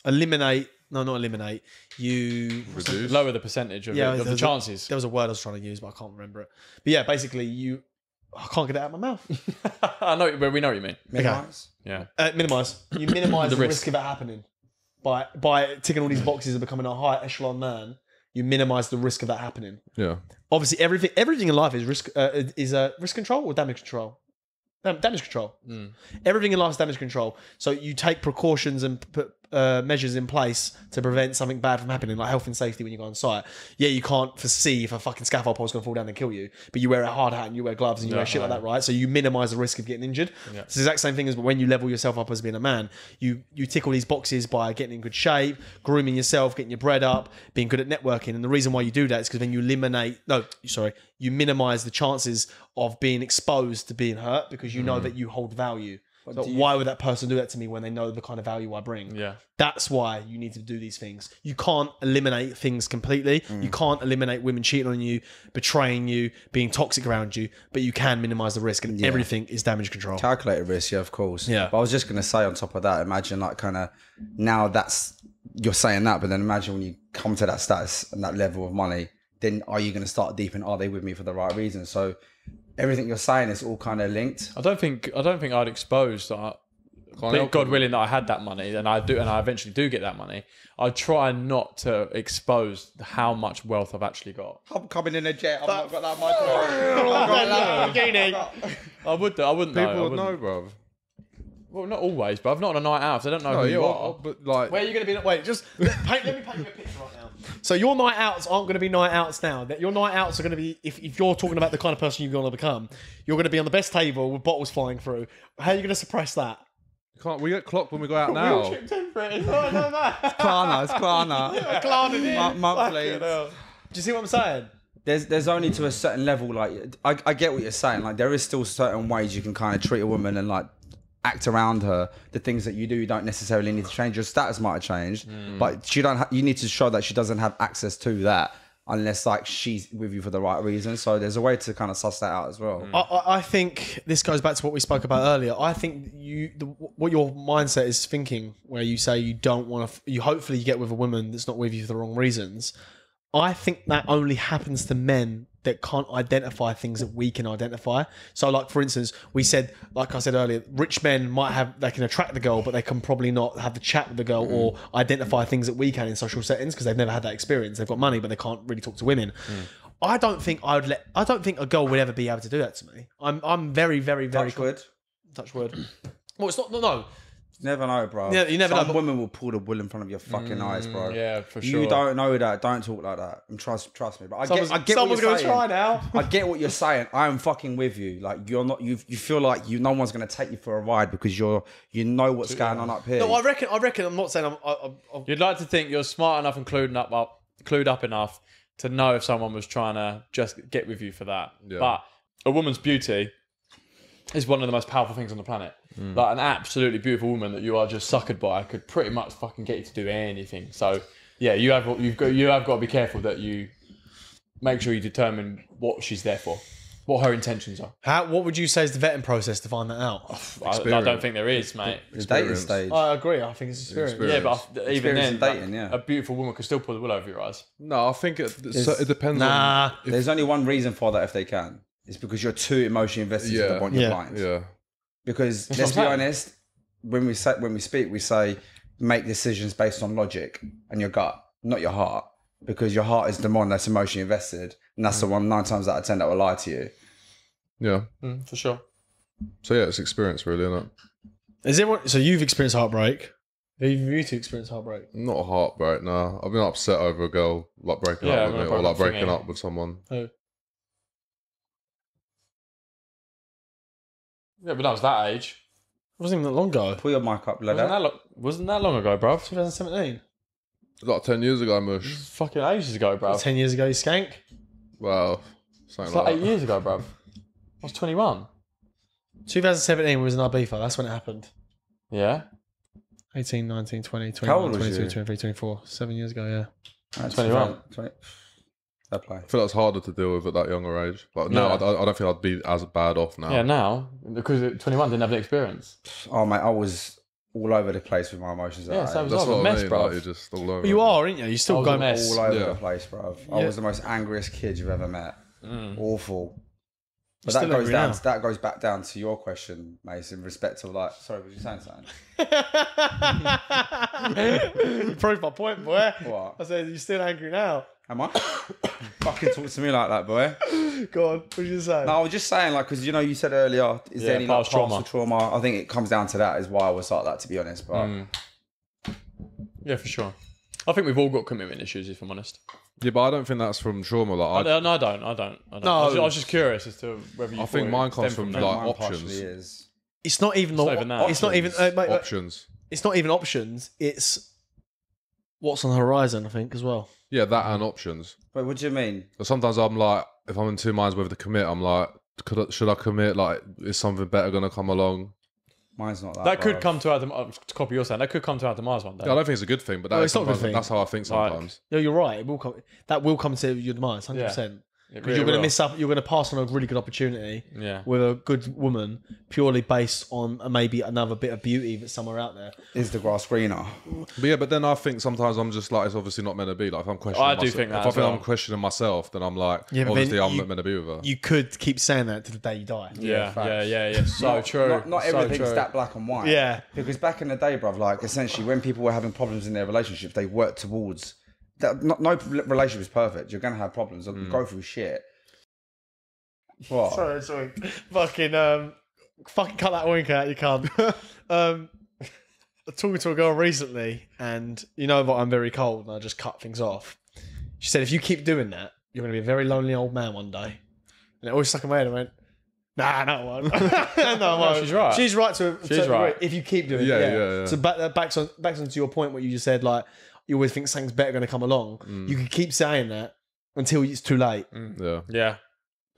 Speaker 2: eliminate. No, not eliminate. You
Speaker 3: Reduce.
Speaker 4: Lower the percentage of,
Speaker 2: Yeah,
Speaker 4: of the
Speaker 2: there's
Speaker 4: chances.
Speaker 2: There was a word I was trying to use, but I can't remember it. But yeah, basically, I can't get it out of my mouth.
Speaker 4: I know, but we know what you mean.
Speaker 1: Minimize.
Speaker 4: Yeah.
Speaker 2: Minimize. You minimize the,
Speaker 4: The
Speaker 2: risk of it happening by ticking all these boxes and becoming a high echelon man. You minimize the risk of that happening.
Speaker 3: Yeah.
Speaker 2: Obviously, everything in life is risk. Is risk control or damage control. Damage control. Everything in life is damage control. So you take precautions and put measures in place to prevent something bad from happening, like health and safety when you go on site. Yeah, you can't foresee if a fucking scaffold pole is going to fall down and kill you, but you wear a hard hat and you wear gloves and you wear shit like that, right? So you minimise the risk of getting injured. Yeah. It's the exact same thing as when you level yourself up as being a man. You tick all these boxes by getting in good shape, grooming yourself, getting your bread up, being good at networking. And the reason why you do that is because then you minimise the chances of being exposed to being hurt because you know that you hold value. So why would that person do that to me when they know the kind of value I bring? Yeah. That's why you need to do these things. You can't eliminate things completely. You can't eliminate women cheating on you, betraying you, being toxic around you, but you can minimise the risk, and everything is damage control.
Speaker 1: Calculated risk, yeah, of course.
Speaker 2: Yeah.
Speaker 1: But I was just going to say on top of that, imagine like kind of now you're saying that, but then imagine when you come to that status and that level of money, then are you going to start deepening, are they with me for the right reason? So everything you're saying is all kind of linked.
Speaker 4: I don't think I'd expose that. God willing that I had that money, and I eventually do get that money. I try not to expose how much wealth I've actually got.
Speaker 1: I'm coming in a jet. I've not got that much.
Speaker 4: I wouldn't.
Speaker 3: People would know, bro.
Speaker 4: Well, not always, but I've not on a night out. So I don't know who you are.
Speaker 3: But like,
Speaker 2: where are you going to be? Wait, just let me paint you a picture right now. So your night outs aren't going to be night outs now. Your night outs are going to be, if you're talking about the kind of person you're going to become, you're going to be on the best table with bottles flying through. How are you going to suppress that?
Speaker 3: we get clocked when we go out now.
Speaker 1: It's Klarna.
Speaker 2: Klarna,
Speaker 1: monthly.
Speaker 2: Do you see what I'm saying?
Speaker 1: There's only to a certain level. Like I get what you're saying. Like there is still certain ways you can kind of treat a woman and like act around her. The things that you do, you don't necessarily need to change. Your status might have changed, but she don't. You need to show that she doesn't have access to that unless like she's with you for the right reason. So there's a way to kind of suss that out as well.
Speaker 2: I think this goes back to what we spoke about earlier. I think what your mindset is thinking, where you say you don't want to. You hopefully you get with a woman that's not with you for the wrong reasons. I think that only happens to men that can't identify things that we can identify. So like, for instance, we said, like I said earlier, rich men they can attract the girl, but they can probably not have the chat with the girl or identify things that we can in social settings because they've never had that experience. They've got money, but they can't really talk to women. I don't think a girl would ever be able to do that to me. I'm very, very, very... Touch wood. Well, it's not... No.
Speaker 1: Never know, bro.
Speaker 2: Yeah, you never know.
Speaker 1: Some women will pull the wool in front of your fucking eyes, bro.
Speaker 4: Yeah, for sure.
Speaker 1: You don't know that. Don't talk like that. And trust me. But I get
Speaker 2: someone's
Speaker 1: what you're
Speaker 2: gonna
Speaker 1: saying.
Speaker 2: try now.
Speaker 1: I get what you're saying. I am fucking with you. Like you're not. You feel like no one's gonna take you for a ride because you know what's going on up here.
Speaker 2: No, I reckon. I'm not saying I'm
Speaker 4: You'd like to think you're smart enough and clued up enough to know if someone was trying to just get with you for that. Yeah. But a woman's beauty is one of the most powerful things on the planet. Like an absolutely beautiful woman that you are just suckered by could pretty much fucking get you to do anything. So yeah, you have got to be careful that you make sure you determine what she's there for, what her intentions are.
Speaker 2: What would you say is the vetting process to find that out?
Speaker 4: I don't think there is, mate.
Speaker 1: It's dating stage.
Speaker 2: I agree. I think it's experience.
Speaker 4: Yeah, but even then,
Speaker 1: dating,
Speaker 4: a beautiful woman could still pull the wool over your eyes.
Speaker 3: No, I think it depends.
Speaker 1: There's only one reason for that if they can. It's because you're too emotionally invested to the point you're blind.
Speaker 3: Yeah.
Speaker 1: Because let's be honest, when we speak, we say make decisions based on logic and your gut, not your heart. Because your heart is the one that's emotionally invested, and that's the one 9 times out of 10 that will lie to you.
Speaker 3: Yeah,
Speaker 4: for sure.
Speaker 3: So yeah, it's experience, really, isn't it?
Speaker 2: Is it? So you've experienced heartbreak. Have you two experienced heartbreak?
Speaker 3: Not a heartbreak. No, I've been upset over a girl like breaking up with me, or like breaking up with someone.
Speaker 2: Who?
Speaker 4: Yeah, but that was that age.
Speaker 2: It wasn't even that long ago.
Speaker 1: Pull your mic up, lad.
Speaker 4: Wasn't that long ago, bruv?
Speaker 2: 2017.
Speaker 3: Like 10 years ago, Mush.
Speaker 4: Fucking ages ago, bruv.
Speaker 2: 10 years ago, you skank.
Speaker 3: Wow.
Speaker 4: It's like 8 years ago, bruv. I was 21.
Speaker 2: 2017 was in Ibiza. That's when it happened.
Speaker 4: Yeah.
Speaker 2: 18, 19, 20, 21,
Speaker 1: How old was
Speaker 2: 22,
Speaker 1: you?
Speaker 2: 23, 24. 7 years ago, yeah.
Speaker 4: 21.
Speaker 3: I feel that's harder to deal with at that younger age. Like, no, I don't think I'd be as bad off now.
Speaker 4: Yeah, now. Because at 21 didn't have the experience.
Speaker 1: Oh, mate, I was all over the place with my emotions.
Speaker 4: Yeah, so
Speaker 3: that's what
Speaker 4: mess,
Speaker 3: I mean.
Speaker 4: bro.
Speaker 3: Like, you're just all over.
Speaker 2: You are, aren't you? You're still going
Speaker 1: all over the place, bro. I was the most angriest kid you've ever met. Awful. But that goes back down to your question, Mason, in respect of like, sorry, was you saying something?
Speaker 2: Proved my point, boy.
Speaker 1: What?
Speaker 2: I said, you're still angry now.
Speaker 1: Am I? Fucking talk to me like that, boy.
Speaker 2: Go on. What did you say?
Speaker 1: No, I was just saying, like, because you said earlier, is there any like,
Speaker 4: past trauma.
Speaker 1: trauma? I think it comes down to that. Is why I was like that, to be honest. But
Speaker 4: Yeah, for sure. I think we've all got commitment issues, if I'm honest.
Speaker 3: Yeah, but I don't think that's from trauma. Like,
Speaker 4: No, I don't.
Speaker 2: No.
Speaker 4: I was just curious as to whether you.
Speaker 3: I think mine comes from like
Speaker 1: mine
Speaker 3: options.
Speaker 1: partially is.
Speaker 2: It's not even.
Speaker 4: It's not even that.
Speaker 2: It's not even. Mate,
Speaker 3: Options.
Speaker 2: it's not even options. It's what's on the horizon, I think, as well.
Speaker 3: Yeah, that and options.
Speaker 1: Wait, what do you mean?
Speaker 3: But sometimes I'm like, if I'm in two minds whether to commit, I'm like, should I commit? Like, is something better going to come along?
Speaker 1: Mine's not that.
Speaker 4: That could
Speaker 1: bruv.
Speaker 4: come to our to copy your saying. That could come to our demise one day.
Speaker 3: Yeah, I don't think it's a good thing, but that
Speaker 2: Well,
Speaker 3: is
Speaker 2: it's not a good
Speaker 3: sometimes-
Speaker 2: thing.
Speaker 3: that's how I think sometimes.
Speaker 2: No, you're right. It will come. That will come to your demise, 100%.
Speaker 4: It
Speaker 2: Because
Speaker 4: really
Speaker 2: you're going to
Speaker 4: will.
Speaker 2: miss up. You're going to pass on a really good opportunity
Speaker 4: Yeah.
Speaker 2: with a good woman purely based on maybe another bit of beauty that's somewhere out there.
Speaker 1: Is the grass greener?
Speaker 3: But yeah, but then I think sometimes I'm just like, it's obviously not meant to be. Like, if I'm questioning
Speaker 4: I do
Speaker 3: myself,
Speaker 4: think that
Speaker 3: if I
Speaker 4: as
Speaker 3: think
Speaker 4: well.
Speaker 3: I'm questioning myself, then I'm like,
Speaker 2: Yeah, but
Speaker 3: obviously
Speaker 2: then
Speaker 3: I'm
Speaker 2: you-
Speaker 3: not meant to be with her.
Speaker 2: You could keep saying that to the day you die.
Speaker 4: Yeah.
Speaker 1: facts.
Speaker 4: So true.
Speaker 1: Not
Speaker 4: So
Speaker 1: everything's
Speaker 4: true.
Speaker 1: that black and white.
Speaker 2: Yeah.
Speaker 1: Because back in the day, bruv, like essentially when people were having problems in their relationships, they worked towards that. No relationship is perfect. You're gonna have problems. You'll go through shit. What?
Speaker 2: Sorry. Fucking cut that wink out, you can't. Talking to a girl recently, and you know what, I'm very cold, and I just cut things off. She said, if you keep doing that, you're going to be a very lonely old man one day. And it always stuck in my head. I went, nah, no, I won't. No, I won't.
Speaker 4: she's right.
Speaker 2: She's right to
Speaker 4: She's right.
Speaker 2: if you keep doing
Speaker 3: Yeah,
Speaker 2: it.
Speaker 3: yeah.
Speaker 2: So backs onto your point, what you just said, like, you always think something's better going to come along. You can keep saying that until it's too late.
Speaker 3: Yeah.
Speaker 4: Yeah.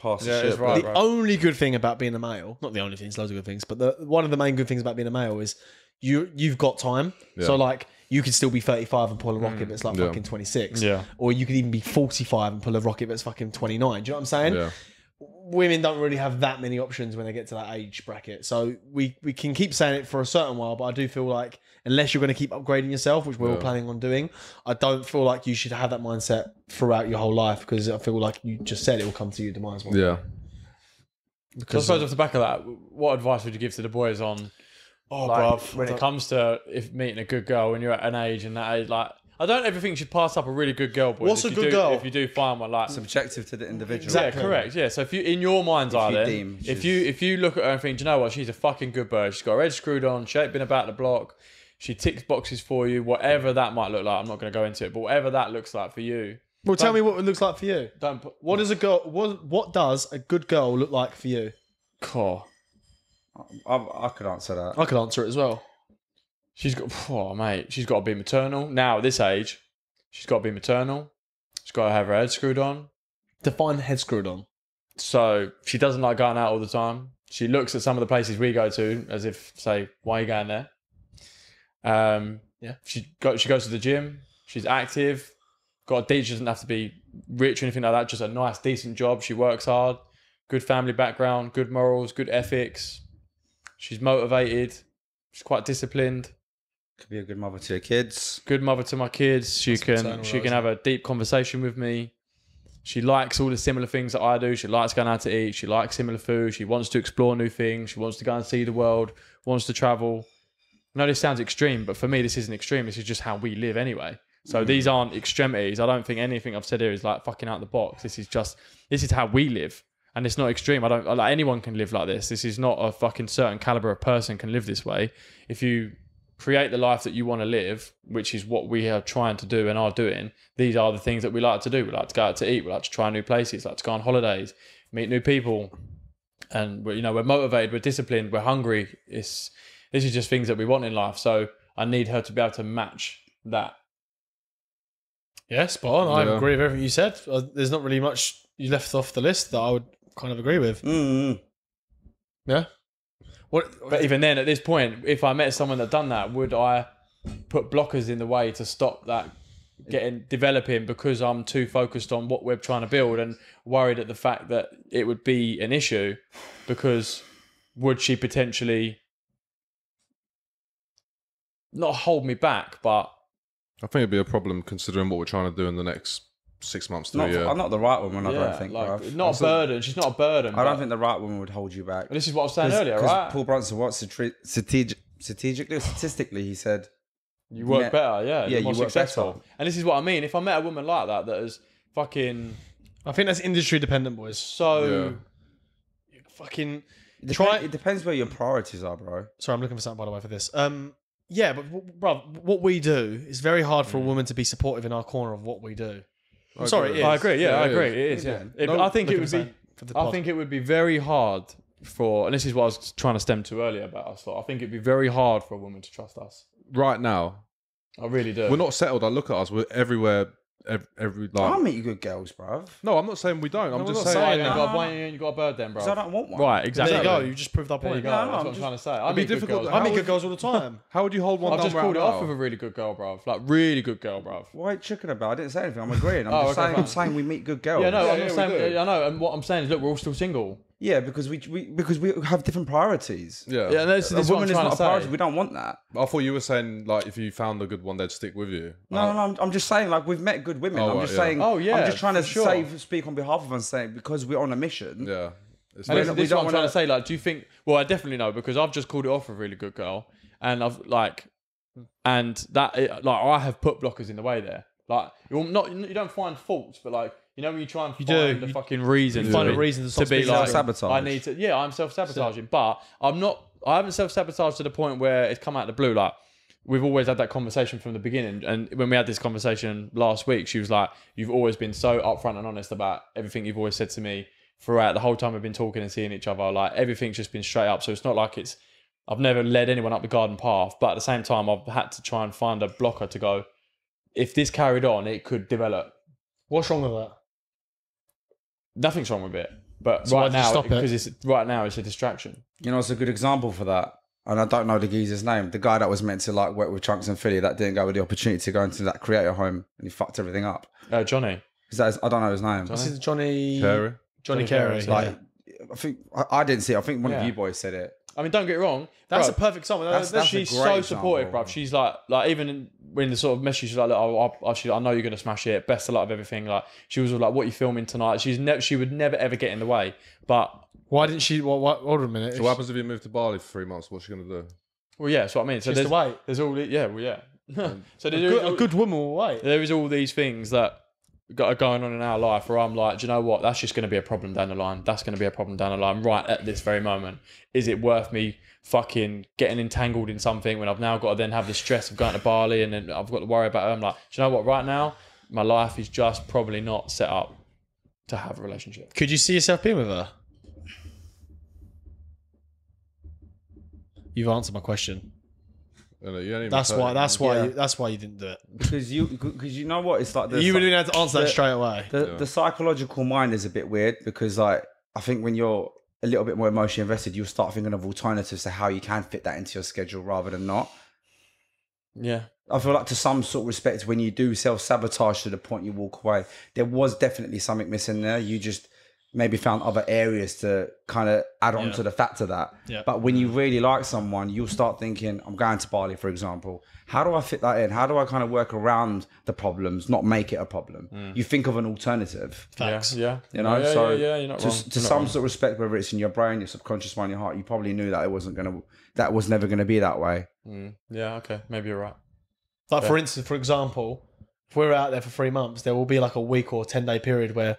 Speaker 1: Pass the
Speaker 4: Yeah,
Speaker 1: shit,
Speaker 4: it's right.
Speaker 1: bruv.
Speaker 2: The only good thing about being a male, not the only thing, there's loads of good things, but one of the main good things about being a male is you've got time.
Speaker 3: Yeah.
Speaker 2: So like you could still be 35 and pull a rocket that's like
Speaker 3: Yeah.
Speaker 2: fucking 26.
Speaker 4: Yeah.
Speaker 2: Or you could even be 45 and pull a rocket that's fucking 29. Do you know what I'm saying?
Speaker 3: Yeah.
Speaker 2: Women don't really have that many options when they get to that age bracket. So we can keep saying it for a certain while, but I do feel like unless you're going to keep upgrading yourself, which we're all planning on doing, I don't feel like you should have that mindset throughout your whole life, because I feel like you just said it will come to your demise one day.
Speaker 3: Yeah.
Speaker 4: So I suppose off the back of that, what advice would you give to the boys on when it comes to if meeting a good girl when you're at an age and that age? Like, I don't ever think you should pass up a really good girl, boys.
Speaker 2: What's
Speaker 4: if
Speaker 2: a
Speaker 4: you
Speaker 2: good
Speaker 4: do,
Speaker 2: girl?
Speaker 4: If you do find one, like
Speaker 1: Subjective to the individual.
Speaker 2: Exactly.
Speaker 4: Yeah, correct. Yeah. So if you in your mind's eye,
Speaker 1: you
Speaker 4: then
Speaker 1: deem
Speaker 4: if you look at her and think, do you know what, she's a fucking good bird. She's got her head screwed on. She ain't been about the block. She ticks boxes for you. Whatever that might look like, I'm not going to go into it, but whatever that looks like for you.
Speaker 2: Well, tell me what it looks like for you.
Speaker 4: Don't put.
Speaker 2: What does what does a good girl look like for you?
Speaker 4: Cool.
Speaker 1: I could answer that.
Speaker 2: I could answer it as well.
Speaker 4: She's got, mate, she's got to be maternal. Now, at this age, she's got to be maternal. She's got to have her head screwed on.
Speaker 2: Define head screwed on.
Speaker 4: So she doesn't like going out all the time. She looks at some of the places we go to as if, say, why are you going there?
Speaker 2: Yeah.
Speaker 4: She goes to the gym. She's active. She doesn't have to be rich or anything like that. Just a nice, decent job. She works hard. Good family background. Good morals. Good ethics. She's motivated. She's quite disciplined.
Speaker 1: Could be a good mother to your kids.
Speaker 4: Good mother to my kids. She
Speaker 2: maternal,
Speaker 4: can have a deep conversation with me. She likes all the similar things that I do. She likes going out to eat. She likes similar food. She wants to explore new things. She wants to go and see the world. Wants to travel. I know this sounds extreme, but for me, this isn't extreme. This is just how we live anyway. So these aren't extremities. I don't think anything I've said here is like fucking out the box. This is how we live. And it's not extreme. Anyone can live like this. This is not a fucking certain caliber of person can live this way. If you create the life that you want to live, which is what we are trying to do and are doing, these are the things that we like to do. We like to go out to eat. We like to try new places. Like to go on holidays, meet new people. And we're motivated. We're disciplined. We're hungry. This is just things that we want in life. So I need her to be able to match that.
Speaker 2: Yeah, spot on. I
Speaker 3: Yeah.
Speaker 2: agree with everything you said. There's not really much you left off the list that I would kind of agree with. Yeah.
Speaker 4: But even then, at this point, if I met someone that done that, would I put blockers in the way to stop that developing because I'm too focused on what we're trying to build and worried at the fact that it would be an issue? Because would she potentially not hold me back, but
Speaker 3: I think it'd be a problem considering what we're trying to do in the next 6 months to a year.
Speaker 1: I'm not the right woman, I don't think.
Speaker 4: like,
Speaker 1: bruv.
Speaker 4: not a burden. She's not a burden.
Speaker 1: I don't think the right woman would hold you back.
Speaker 4: This is what I was saying earlier, right?
Speaker 1: Paul Brunson, statistically, he said,
Speaker 4: You work better, yeah.
Speaker 1: Yeah,
Speaker 4: You're more
Speaker 1: you work
Speaker 4: successful.
Speaker 1: better.
Speaker 4: And this is what I mean. If I met a woman like that has fucking
Speaker 2: I think that's industry dependent, boys.
Speaker 4: so.
Speaker 2: Fucking
Speaker 1: It depends where your priorities are, bro.
Speaker 2: Sorry, I'm looking for something, by the way, for this. Yeah, but bro, what we do is very hard for a woman to be supportive in our corner of what we do. I'm sorry, it is.
Speaker 4: I agree. Yeah,
Speaker 3: Yeah,
Speaker 4: I
Speaker 3: it
Speaker 4: agree.
Speaker 3: is.
Speaker 4: It is.
Speaker 1: Yeah.
Speaker 4: Yeah.
Speaker 3: No,
Speaker 4: I think it
Speaker 2: looking
Speaker 4: would
Speaker 2: for
Speaker 4: be.
Speaker 2: something for the
Speaker 4: I
Speaker 2: pod.
Speaker 4: think it would be very hard for, and this is what I was trying to stem to earlier about us lot. I think it'd be very hard for a woman to trust us.
Speaker 3: Right now,
Speaker 4: I really do.
Speaker 3: we're not settled. I look at us. We're everywhere. Every
Speaker 1: I'll
Speaker 3: like.
Speaker 1: meet you good girls, bruv.
Speaker 3: No, I'm not saying we don't. I'm
Speaker 2: No,
Speaker 3: just
Speaker 2: we're not
Speaker 3: saying.
Speaker 2: saying
Speaker 4: You
Speaker 2: that.
Speaker 4: got, why ain't you got a bird then, bro?
Speaker 1: Because I don't want one.
Speaker 4: Right, exactly.
Speaker 2: There you go. You just proved our
Speaker 4: There you
Speaker 2: point.
Speaker 4: go.
Speaker 1: No,
Speaker 4: That's
Speaker 1: no,
Speaker 4: what
Speaker 1: I'm
Speaker 4: I'm
Speaker 1: just-
Speaker 4: trying to say. I
Speaker 3: It'd be
Speaker 4: meet good
Speaker 3: difficult-
Speaker 4: girls.
Speaker 2: I
Speaker 3: How
Speaker 2: meet
Speaker 3: would-
Speaker 2: good girls all the time.
Speaker 3: How would you hold one
Speaker 4: I've
Speaker 3: down
Speaker 4: just
Speaker 3: right
Speaker 4: called it
Speaker 3: now?
Speaker 4: off with a really good girl, bro. Like really good girl, bro.
Speaker 1: Why are you chicken about? I didn't say anything. I'm agreeing. I'm
Speaker 4: Oh,
Speaker 1: just
Speaker 4: okay,
Speaker 1: saying.
Speaker 4: fine.
Speaker 1: I'm saying we meet good girls.
Speaker 4: Yeah, no, I'm
Speaker 3: yeah,
Speaker 4: not
Speaker 3: we
Speaker 4: saying.
Speaker 3: do.
Speaker 4: I know, and what I'm saying is, look, we're all still single.
Speaker 1: Yeah, because we have different priorities.
Speaker 3: Yeah.
Speaker 4: Yeah, and this
Speaker 1: A
Speaker 4: is what
Speaker 1: woman
Speaker 4: I'm
Speaker 1: is
Speaker 4: trying
Speaker 1: not
Speaker 4: to
Speaker 1: a priority.
Speaker 4: say.
Speaker 1: We don't want that.
Speaker 3: I thought you were saying like if you found a good one, they'd stick with you.
Speaker 1: No, I'm just saying like we've met good women.
Speaker 3: Oh,
Speaker 1: I'm
Speaker 3: right,
Speaker 1: just
Speaker 3: yeah.
Speaker 1: saying.
Speaker 4: Oh, yeah,
Speaker 1: I'm just trying to
Speaker 4: for sure.
Speaker 1: speak on behalf of us, saying because we're on a mission.
Speaker 3: Yeah. It's
Speaker 4: And
Speaker 3: like-
Speaker 4: this
Speaker 1: we
Speaker 4: is what
Speaker 1: don't
Speaker 4: I'm trying
Speaker 1: wanna-
Speaker 4: to say. Like, do you think? Well, I definitely know because I've just called it off with a really good girl, and I've like, and that like I have put blockers in the way there. Like, you don't find faults, but like you know when you try and
Speaker 2: do.
Speaker 4: find the fucking reason,
Speaker 2: You find
Speaker 4: to
Speaker 2: a reason to stop
Speaker 4: be
Speaker 2: speaking
Speaker 4: like
Speaker 2: to them.
Speaker 1: Self-sabotage.
Speaker 4: I need to. Yeah, I'm self-sabotaging, but I'm not. I haven't self-sabotaged to the point where it's come out of the blue. Like we've always had that conversation from the beginning, and when we had this conversation last week, she was like, "You've always been so upfront and honest about everything you've always said to me throughout the whole time we've been talking and seeing each other. Like everything's just been straight up. So it's not like it's. I've never led anyone up the garden path, but at the same time, I've had to try and find a blocker to go. If this carried on, it could develop.
Speaker 2: What's wrong with that?
Speaker 4: Nothing's wrong with it, but
Speaker 2: So why
Speaker 4: right
Speaker 2: did you
Speaker 4: now,
Speaker 2: stop it?
Speaker 4: because it's a distraction.
Speaker 1: You know, it's a good example for that. And I don't know the geezer's name. The guy that was meant to like work with Chunks and Philly that didn't go with the opportunity to go into that creator home and he fucked everything up.
Speaker 4: Johnny.
Speaker 1: Is that I don't know his name.
Speaker 2: This is Johnny
Speaker 3: Carey?
Speaker 2: Johnny
Speaker 4: Carey,
Speaker 2: Carey.
Speaker 1: Like, I think I didn't see it. I think one of
Speaker 4: Yeah.
Speaker 1: you boys said it.
Speaker 4: I mean, don't get it wrong.
Speaker 2: That's
Speaker 4: bro,
Speaker 2: a perfect song.
Speaker 1: That's a
Speaker 4: she's
Speaker 1: great
Speaker 4: so
Speaker 1: example.
Speaker 4: supportive, bruv. She's like even when the sort of message, she's like, look, I know you're gonna smash it. Best of luck of everything. Like she was all like, what are you filming tonight? She would never ever get in the way. But
Speaker 2: Why didn't she? What? Hold on a minute.
Speaker 3: So what happens if you move to Bali for 3 months? What's she gonna do?
Speaker 4: well, yeah, that's what I mean. So
Speaker 2: Just
Speaker 4: there's
Speaker 2: to wait.
Speaker 4: there's all so
Speaker 2: A good woman will wait.
Speaker 4: there is all these things that are going on in our life where I'm like, do you know what? That's just going to be a problem down the line. That's going to be a problem down the line right at this very moment. Is it worth me fucking getting entangled in something when I've now got to then have the stress of going to Bali and then I've got to worry about it? I'm like, do you know what? Right now, my life is just probably not set up to have a relationship.
Speaker 2: Could you see yourself being with her? You've answered my question.
Speaker 3: You don't even
Speaker 2: That's
Speaker 3: tell
Speaker 2: why.
Speaker 3: you.
Speaker 2: That's why you didn't do it.
Speaker 1: Because you know what? It's like
Speaker 2: You would have been able to answer that
Speaker 1: the-
Speaker 2: straight away.
Speaker 1: the psychological mind is a bit weird because like I think when you're a little bit more emotionally invested, you'll start thinking of alternatives to how you can fit that into your schedule rather than not.
Speaker 4: Yeah.
Speaker 1: I feel like to some sort of respect, when you do self-sabotage to the point you walk away, there was definitely something missing there. You just maybe found other areas to kind of add on
Speaker 2: Yeah.
Speaker 1: to the fact of that.
Speaker 2: Yeah.
Speaker 1: But when you really like someone, you'll start thinking, I'm going to Bali, for example. How do I fit that in? How do I kind of work around the problems, not make it a problem? You think of an alternative.
Speaker 2: Facts.
Speaker 4: Yeah.
Speaker 1: You know,
Speaker 4: yeah,
Speaker 1: so
Speaker 4: yeah, you're not wrong.
Speaker 1: to
Speaker 4: You're not
Speaker 1: some
Speaker 4: wrong.
Speaker 1: sort of respect, whether it's in your brain, your subconscious mind, your heart, you probably knew that it wasn't gonna, that was never gonna be that way.
Speaker 4: Yeah, okay. Maybe you're right.
Speaker 2: Like for instance, for example, if we're out there for 3 months, there will be like a week or 10-day period where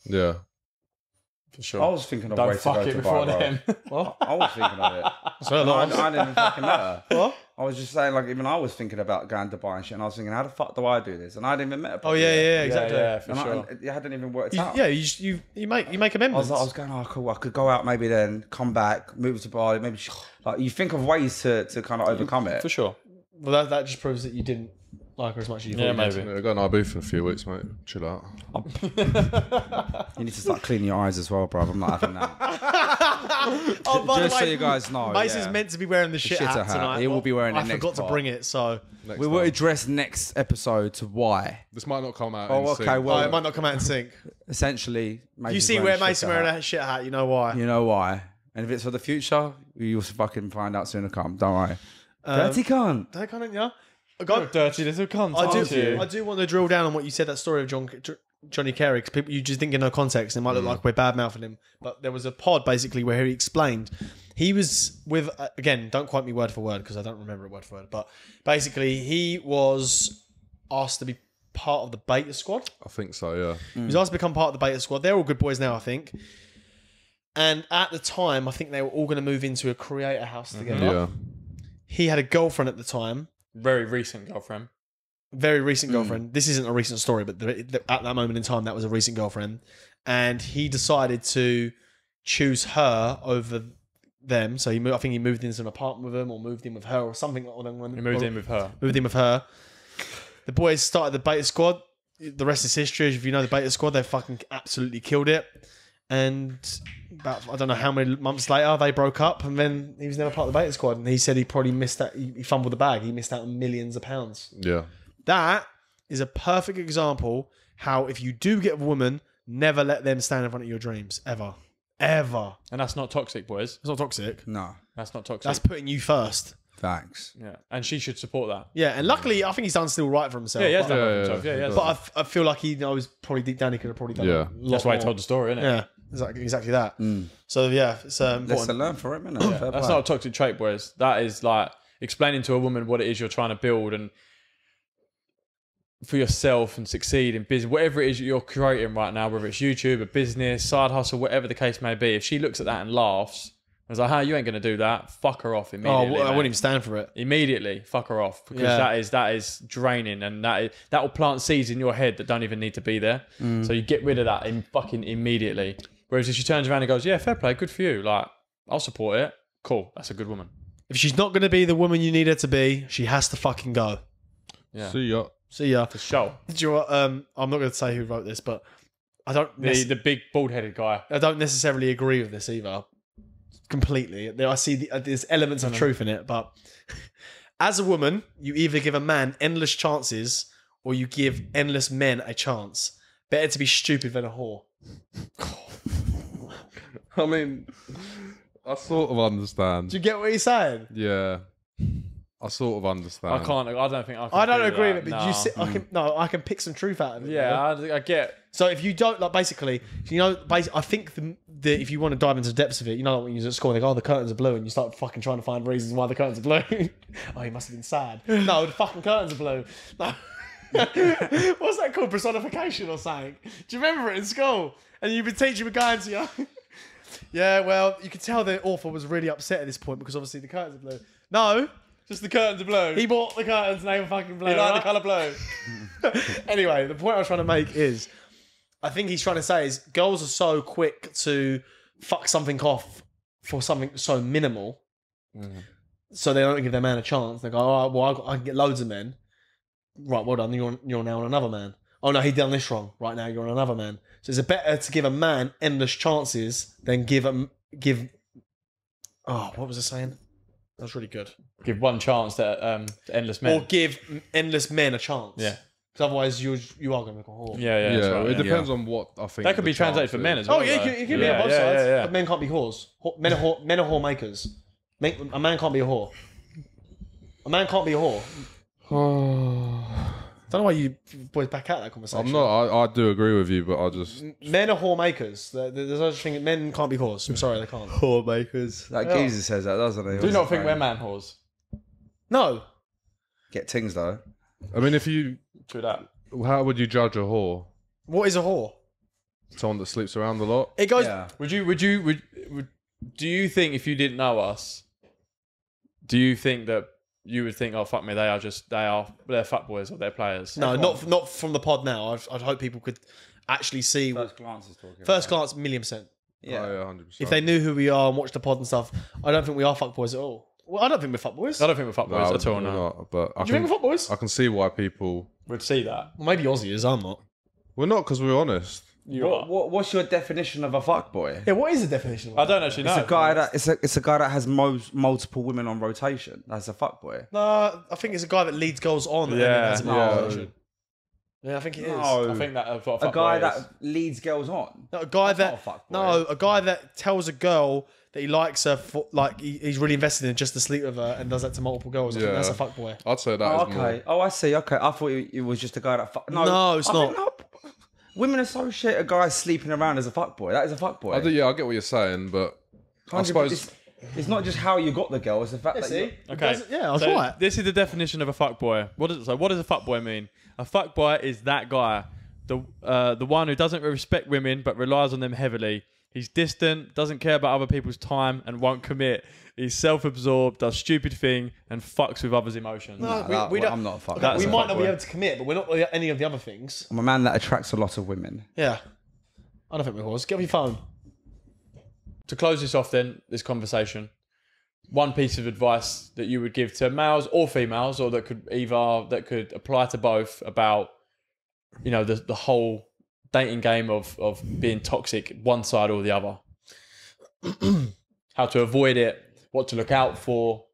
Speaker 3: Yeah.
Speaker 4: For sure.
Speaker 1: I was thinking of
Speaker 4: Don't
Speaker 1: ways to
Speaker 4: fuck
Speaker 1: go
Speaker 4: it
Speaker 1: to
Speaker 4: before
Speaker 1: Bali.
Speaker 4: then.
Speaker 1: I was thinking of it.
Speaker 2: so
Speaker 1: I didn't even fucking let her.
Speaker 2: What?
Speaker 1: I was just saying, like, even I was thinking about going to Dubai and shit, and I was thinking, how the fuck do I do this? And I hadn't even met her.
Speaker 2: Oh yeah,
Speaker 1: properly yet.
Speaker 2: yeah, exactly.
Speaker 4: Yeah, for
Speaker 1: And,
Speaker 4: sure.
Speaker 1: and it hadn't even worked
Speaker 2: You,
Speaker 1: out.
Speaker 2: yeah, you make
Speaker 1: I
Speaker 2: amendments.
Speaker 1: was going, oh, cool. I could go out maybe then, come back, move to Bali, maybe. Like, you think of ways to kind of overcome it.
Speaker 4: For sure.
Speaker 2: Well, that just proves that you didn't like her as much as you thought.
Speaker 4: Yeah,
Speaker 2: you did.
Speaker 4: maybe.
Speaker 3: Yeah, go on Ibiza in a few weeks, mate. Chill out.
Speaker 1: You need to start cleaning your eyes as well, bro. I'm not having that.
Speaker 2: Oh, by
Speaker 1: Just
Speaker 2: the
Speaker 1: so
Speaker 2: way,
Speaker 1: you guys know.
Speaker 2: Mace
Speaker 1: yeah.
Speaker 2: is meant to be wearing the shit
Speaker 1: shitter
Speaker 2: hat
Speaker 1: hat.
Speaker 2: tonight.
Speaker 1: He will be wearing it
Speaker 2: I
Speaker 1: next
Speaker 2: forgot to
Speaker 1: part.
Speaker 2: bring it, so
Speaker 3: Next
Speaker 1: We will
Speaker 3: time.
Speaker 1: address next episode to why.
Speaker 3: This might not come out.
Speaker 1: Oh,
Speaker 3: in
Speaker 1: okay,
Speaker 3: sync.
Speaker 1: well-
Speaker 2: it might not come out in sync.
Speaker 1: Essentially,
Speaker 2: You see where Mason wearing a shit hat, you know why.
Speaker 1: You know why. And if it's for the future, you'll fucking find out soon to come. Don't worry. Dirty cunt.
Speaker 2: That kind of, yeah.
Speaker 4: You're a dirty little cunt, aren't you?
Speaker 2: I do want to drill down on what you said, that story of Johnny Carey, because people, you just think in no context, it might look like we're bad mouthing him. But there was a pod basically where he explained he was with, again, don't quote me word for word because I don't remember it word for word, but basically he was asked to be part of the beta squad.
Speaker 3: I think so. Yeah.
Speaker 2: He was asked to become part of the beta squad. They're all good boys now, I think. And at the time, I think they were all going to move into a creator house together.
Speaker 3: Yeah.
Speaker 2: He had a girlfriend at the time.
Speaker 4: Very recent girlfriend.
Speaker 2: Very recent girlfriend. This isn't a recent story, but at that moment in time, that was a recent girlfriend. And he decided to choose her over them. So I think he moved into an apartment with them, or moved in with her, or something.
Speaker 4: He moved in with her.
Speaker 2: Moved in with her. The boys started the beta squad. The rest is history. If you know the beta squad, they fucking absolutely killed it. And about, I don't know how many months later, they broke up, and then he was never part of the beta squad. And he said he probably missed that. He fumbled the bag. He missed out on millions of pounds.
Speaker 3: Yeah.
Speaker 2: That is a perfect example how if you do get a woman, never let them stand in front of your dreams. Ever. Ever.
Speaker 4: And that's not toxic, boys.
Speaker 2: It's not toxic.
Speaker 1: No.
Speaker 4: That's not toxic.
Speaker 2: That's putting you first.
Speaker 1: Facts.
Speaker 4: yeah. And she should support that.
Speaker 2: Yeah, and luckily, I think he's done still right for himself.
Speaker 4: Yeah, he has
Speaker 2: but,
Speaker 4: done
Speaker 3: Yeah,
Speaker 4: that for himself.
Speaker 3: yeah,
Speaker 4: Yeah, he has.
Speaker 2: but I feel like he knows probably deep down he could have probably done
Speaker 3: Yeah.
Speaker 2: a lot
Speaker 4: That's why he
Speaker 2: more.
Speaker 4: told the story, isn't it?
Speaker 2: Yeah, exactly that. So yeah, it's important.
Speaker 1: Lesson learned for him, innit? Fair
Speaker 4: That's
Speaker 1: play.
Speaker 4: not a toxic trait, boys. That is like explaining to a woman what it is you're trying to build and for yourself and succeed in business, whatever it is you're creating right now, whether it's YouTube, a business, side hustle, whatever the case may be. If she looks at that and laughs, I was like, "Hey, you ain't going to do that. Fuck her off
Speaker 2: Oh,
Speaker 4: immediately."
Speaker 2: I
Speaker 4: man.
Speaker 2: wouldn't even stand for it.
Speaker 4: Immediately, fuck her off because
Speaker 2: Yeah.
Speaker 4: that is draining and that will plant seeds in your head that don't even need to be there. So you get rid of that fucking immediately. Whereas if she turns around and goes, "Yeah, fair play, good for you. Like, I'll support it. Cool, that's a good woman."
Speaker 2: If she's not going to be the woman you need her to be, she has to fucking go.
Speaker 4: Yeah,
Speaker 3: See ya.
Speaker 2: See ya.
Speaker 4: for sure.
Speaker 2: Do you know what, I'm not going to say who wrote this, but I don't.
Speaker 4: The big bald headed guy.
Speaker 2: I don't necessarily agree with this either. Completely. I see there's elements of truth in it, but as a woman, you either give a man endless chances or you give endless men a chance. Better to be stupid than a whore.
Speaker 3: I mean, I sort of understand.
Speaker 2: Do you get what he's saying?
Speaker 3: Yeah. I sort of understand.
Speaker 4: I don't think I can.
Speaker 2: I don't
Speaker 4: do
Speaker 2: agree
Speaker 4: that.
Speaker 2: with it, but I can pick some truth out of it.
Speaker 4: Yeah, I get.
Speaker 2: So if you don't like, basically, I think the if you want to dive into the depths of it, you know, when you're at school, they go, "Oh, the curtains are blue," and you start fucking trying to find reasons why the curtains are blue. Oh, he must have been sad. No, the fucking curtains are blue. No. What's that called? Personification or something? Do you remember it in school? And you've been teaching me guys to you. Yeah, well, you could tell the author was really upset at this point because obviously the curtains are blue. No.
Speaker 4: Just the curtains are blue.
Speaker 2: He bought the curtains and they were fucking blue.
Speaker 4: He liked
Speaker 2: right?
Speaker 4: the colour blue.
Speaker 2: Anyway, the point I was trying to make is, I think he's trying to say is girls are so quick to fuck something off for something so minimal, so they don't give their man a chance. They go, "Oh, well, I can get loads of men." Right, well done. You're now on another man. Oh no, he done this wrong. Right now, you're on another man. So it's better to give a man endless chances than give. Oh, what was I saying? That was really good.
Speaker 4: Give one chance to endless men.
Speaker 2: Or give endless men a chance.
Speaker 4: Yeah.
Speaker 2: Because otherwise you are going to look a whore.
Speaker 4: Yeah, that's
Speaker 3: Yeah,
Speaker 4: right,
Speaker 3: it
Speaker 4: yeah.
Speaker 3: depends on what I think.
Speaker 4: That could
Speaker 3: the
Speaker 4: be translated
Speaker 3: chance
Speaker 4: for men
Speaker 3: is.
Speaker 4: as well.
Speaker 2: Oh yeah,
Speaker 4: though.
Speaker 2: it can be on both sides.
Speaker 4: Yeah.
Speaker 2: But men can't be whores. Men are whore makers. A man can't be a whore. A man can't be a whore. I don't know why you boys back out that conversation.
Speaker 3: I'm not. I do agree with you, but I just.
Speaker 2: Men are whore makers. There's no such thing. Men can't be whores. I'm sorry, they can't.
Speaker 1: Whore makers. That geezer says that, doesn't he?
Speaker 4: Do you not think we're man whores?
Speaker 2: No.
Speaker 1: Get tings though.
Speaker 3: I mean, if you,
Speaker 4: True that.
Speaker 3: how would you judge a whore?
Speaker 2: What is a whore?
Speaker 3: Someone that sleeps around a lot.
Speaker 2: It goes.
Speaker 1: Yeah.
Speaker 4: Would do you think if you didn't know us, do you think that you would think, "Oh fuck me, they're fuckboys or they're players"?
Speaker 2: No, not from the pod now. I'd hope people could actually see.
Speaker 1: First glance is talking.
Speaker 2: First glance, 1,000,000%.
Speaker 1: Yeah.
Speaker 3: Oh, yeah, 100%.
Speaker 2: If they knew who we are and watched the pod and stuff, I don't think we are fuckboys at all. Well, I don't think we're fuckboys.
Speaker 4: I don't think we're fuckboys
Speaker 3: No,
Speaker 4: at all.
Speaker 3: we're
Speaker 4: No,
Speaker 3: not, but I
Speaker 2: Do you think
Speaker 3: can,
Speaker 2: we're fuckboys?
Speaker 3: I can see why people.
Speaker 4: we'd see that.
Speaker 2: Well, maybe Aussie is. I'm not.
Speaker 3: We're not because we're honest.
Speaker 4: You are.
Speaker 1: What's your definition of a fuckboy?
Speaker 2: Yeah, what is the definition of
Speaker 4: I don't actually know.
Speaker 1: It's a guy that it's a guy that has multiple women on rotation. That's a fuckboy.
Speaker 2: No, I think it's a guy that leads girls on and then
Speaker 4: Yeah,
Speaker 2: has a
Speaker 3: yeah.
Speaker 2: relationship. Yeah, I think it is.
Speaker 1: No.
Speaker 4: I think that's what
Speaker 1: A guy
Speaker 4: fuckboy
Speaker 1: that
Speaker 4: is.
Speaker 1: leads girls on.
Speaker 2: No, a guy
Speaker 1: That's
Speaker 2: that
Speaker 1: not a fuckboy.
Speaker 2: a guy that tells a girl that he likes her for like he's really invested in just to sleep with her and does that to multiple girls. I think
Speaker 3: Yeah.
Speaker 2: that's a fuckboy.
Speaker 3: I'd say that
Speaker 1: Oh,
Speaker 3: is more.
Speaker 1: okay. Oh, I see. Okay, I thought it was just a guy that.
Speaker 2: No, it's
Speaker 1: I
Speaker 2: not.
Speaker 1: think no, women associate a guy sleeping around as a fuckboy. That is a fuckboy.
Speaker 3: I get what you're saying, but I suppose
Speaker 1: It's not just how you got the girl; it's the fact that you.
Speaker 4: Okay.
Speaker 2: Yeah, I was
Speaker 4: So
Speaker 2: right.
Speaker 4: this is the definition of a fuckboy. What does a fuckboy mean? A fuckboy is that guy, the one who doesn't respect women but relies on them heavily. He's distant, doesn't care about other people's time, and won't commit. He's self-absorbed, does stupid thing, and fucks with others' emotions.
Speaker 2: No, we don't.
Speaker 1: I'm not a fuck.
Speaker 2: Okay, we
Speaker 4: a
Speaker 2: might not be
Speaker 4: fuckboy.
Speaker 2: able to commit, but we're not any of the other things.
Speaker 1: I'm a man that attracts a lot of women.
Speaker 2: Yeah. I don't think we was. Get off your phone.
Speaker 4: To close this off, then this conversation, one piece of advice that you would give to males or females, or that could apply to both, about the whole dating game of being toxic, one side or the other. How to avoid it, what to look out for,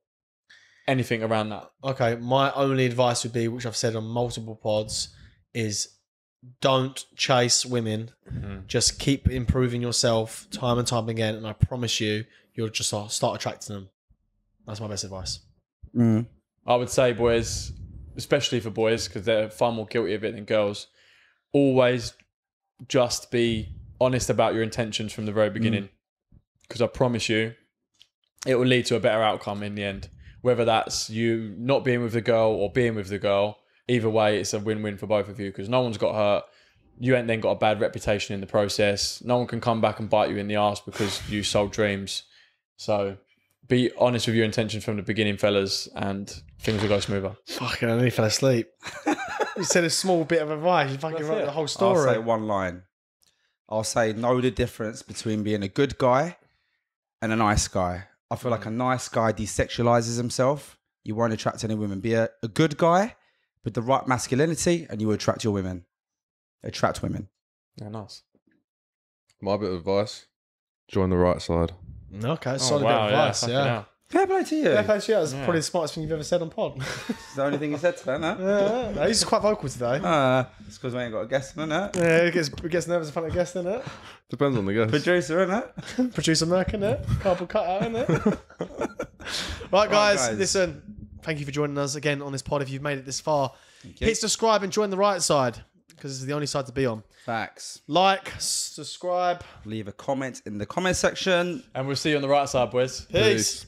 Speaker 4: anything around that.
Speaker 2: Okay, my only advice would be, which I've said on multiple pods, is don't chase women. Just keep improving yourself time and time again, and I promise you'll just start attracting them. That's my best advice.
Speaker 4: I would say, boys, especially for boys, because they're far more guilty of it than girls, always just be honest about your intentions from the very beginning. Because I promise you, it will lead to a better outcome in the end. Whether that's you not being with the girl or being with the girl, either way, it's a win-win for both of you, because no one's got hurt. You ain't then got a bad reputation in the process. No one can come back and bite you in the arse because you sold dreams. So be honest with your intentions from the beginning, fellas, and things will go smoother.
Speaker 2: Fucking, I nearly fell asleep. You said a small bit of advice. You fucking wrote the whole story.
Speaker 1: I'll say one line. I'll say know the difference between being a good guy and a nice guy. I feel like a nice guy desexualizes himself. You won't attract any women. Be a good guy with the right masculinity and you will attract your women. Attract women.
Speaker 4: Yeah, nice.
Speaker 3: My bit of advice: join the right side.
Speaker 2: Okay, solid bit of advice.
Speaker 4: fucking
Speaker 2: Yeah.
Speaker 4: hell.
Speaker 1: Fair play to you.
Speaker 2: Yeah, thanks, yeah, that's probably the smartest thing you've ever said on pod.
Speaker 1: It's the only thing you said today, no?
Speaker 2: No, he's quite vocal today.
Speaker 1: It's because we ain't got a guest, innit?
Speaker 2: Yeah, he gets nervous in front of guests, innit?
Speaker 3: Depends on the guest.
Speaker 1: Producer, innit?
Speaker 2: Producer Merc, innit? Cardboard cutout, innit? Right, guys, listen. Thank you for joining us again on this pod. If you've made it this far, hit subscribe and join the right side, because it's the only side to be on.
Speaker 1: Facts.
Speaker 2: Like, subscribe.
Speaker 1: Leave a comment in the comment section.
Speaker 4: And we'll see you on the right side, boys.
Speaker 2: Peace.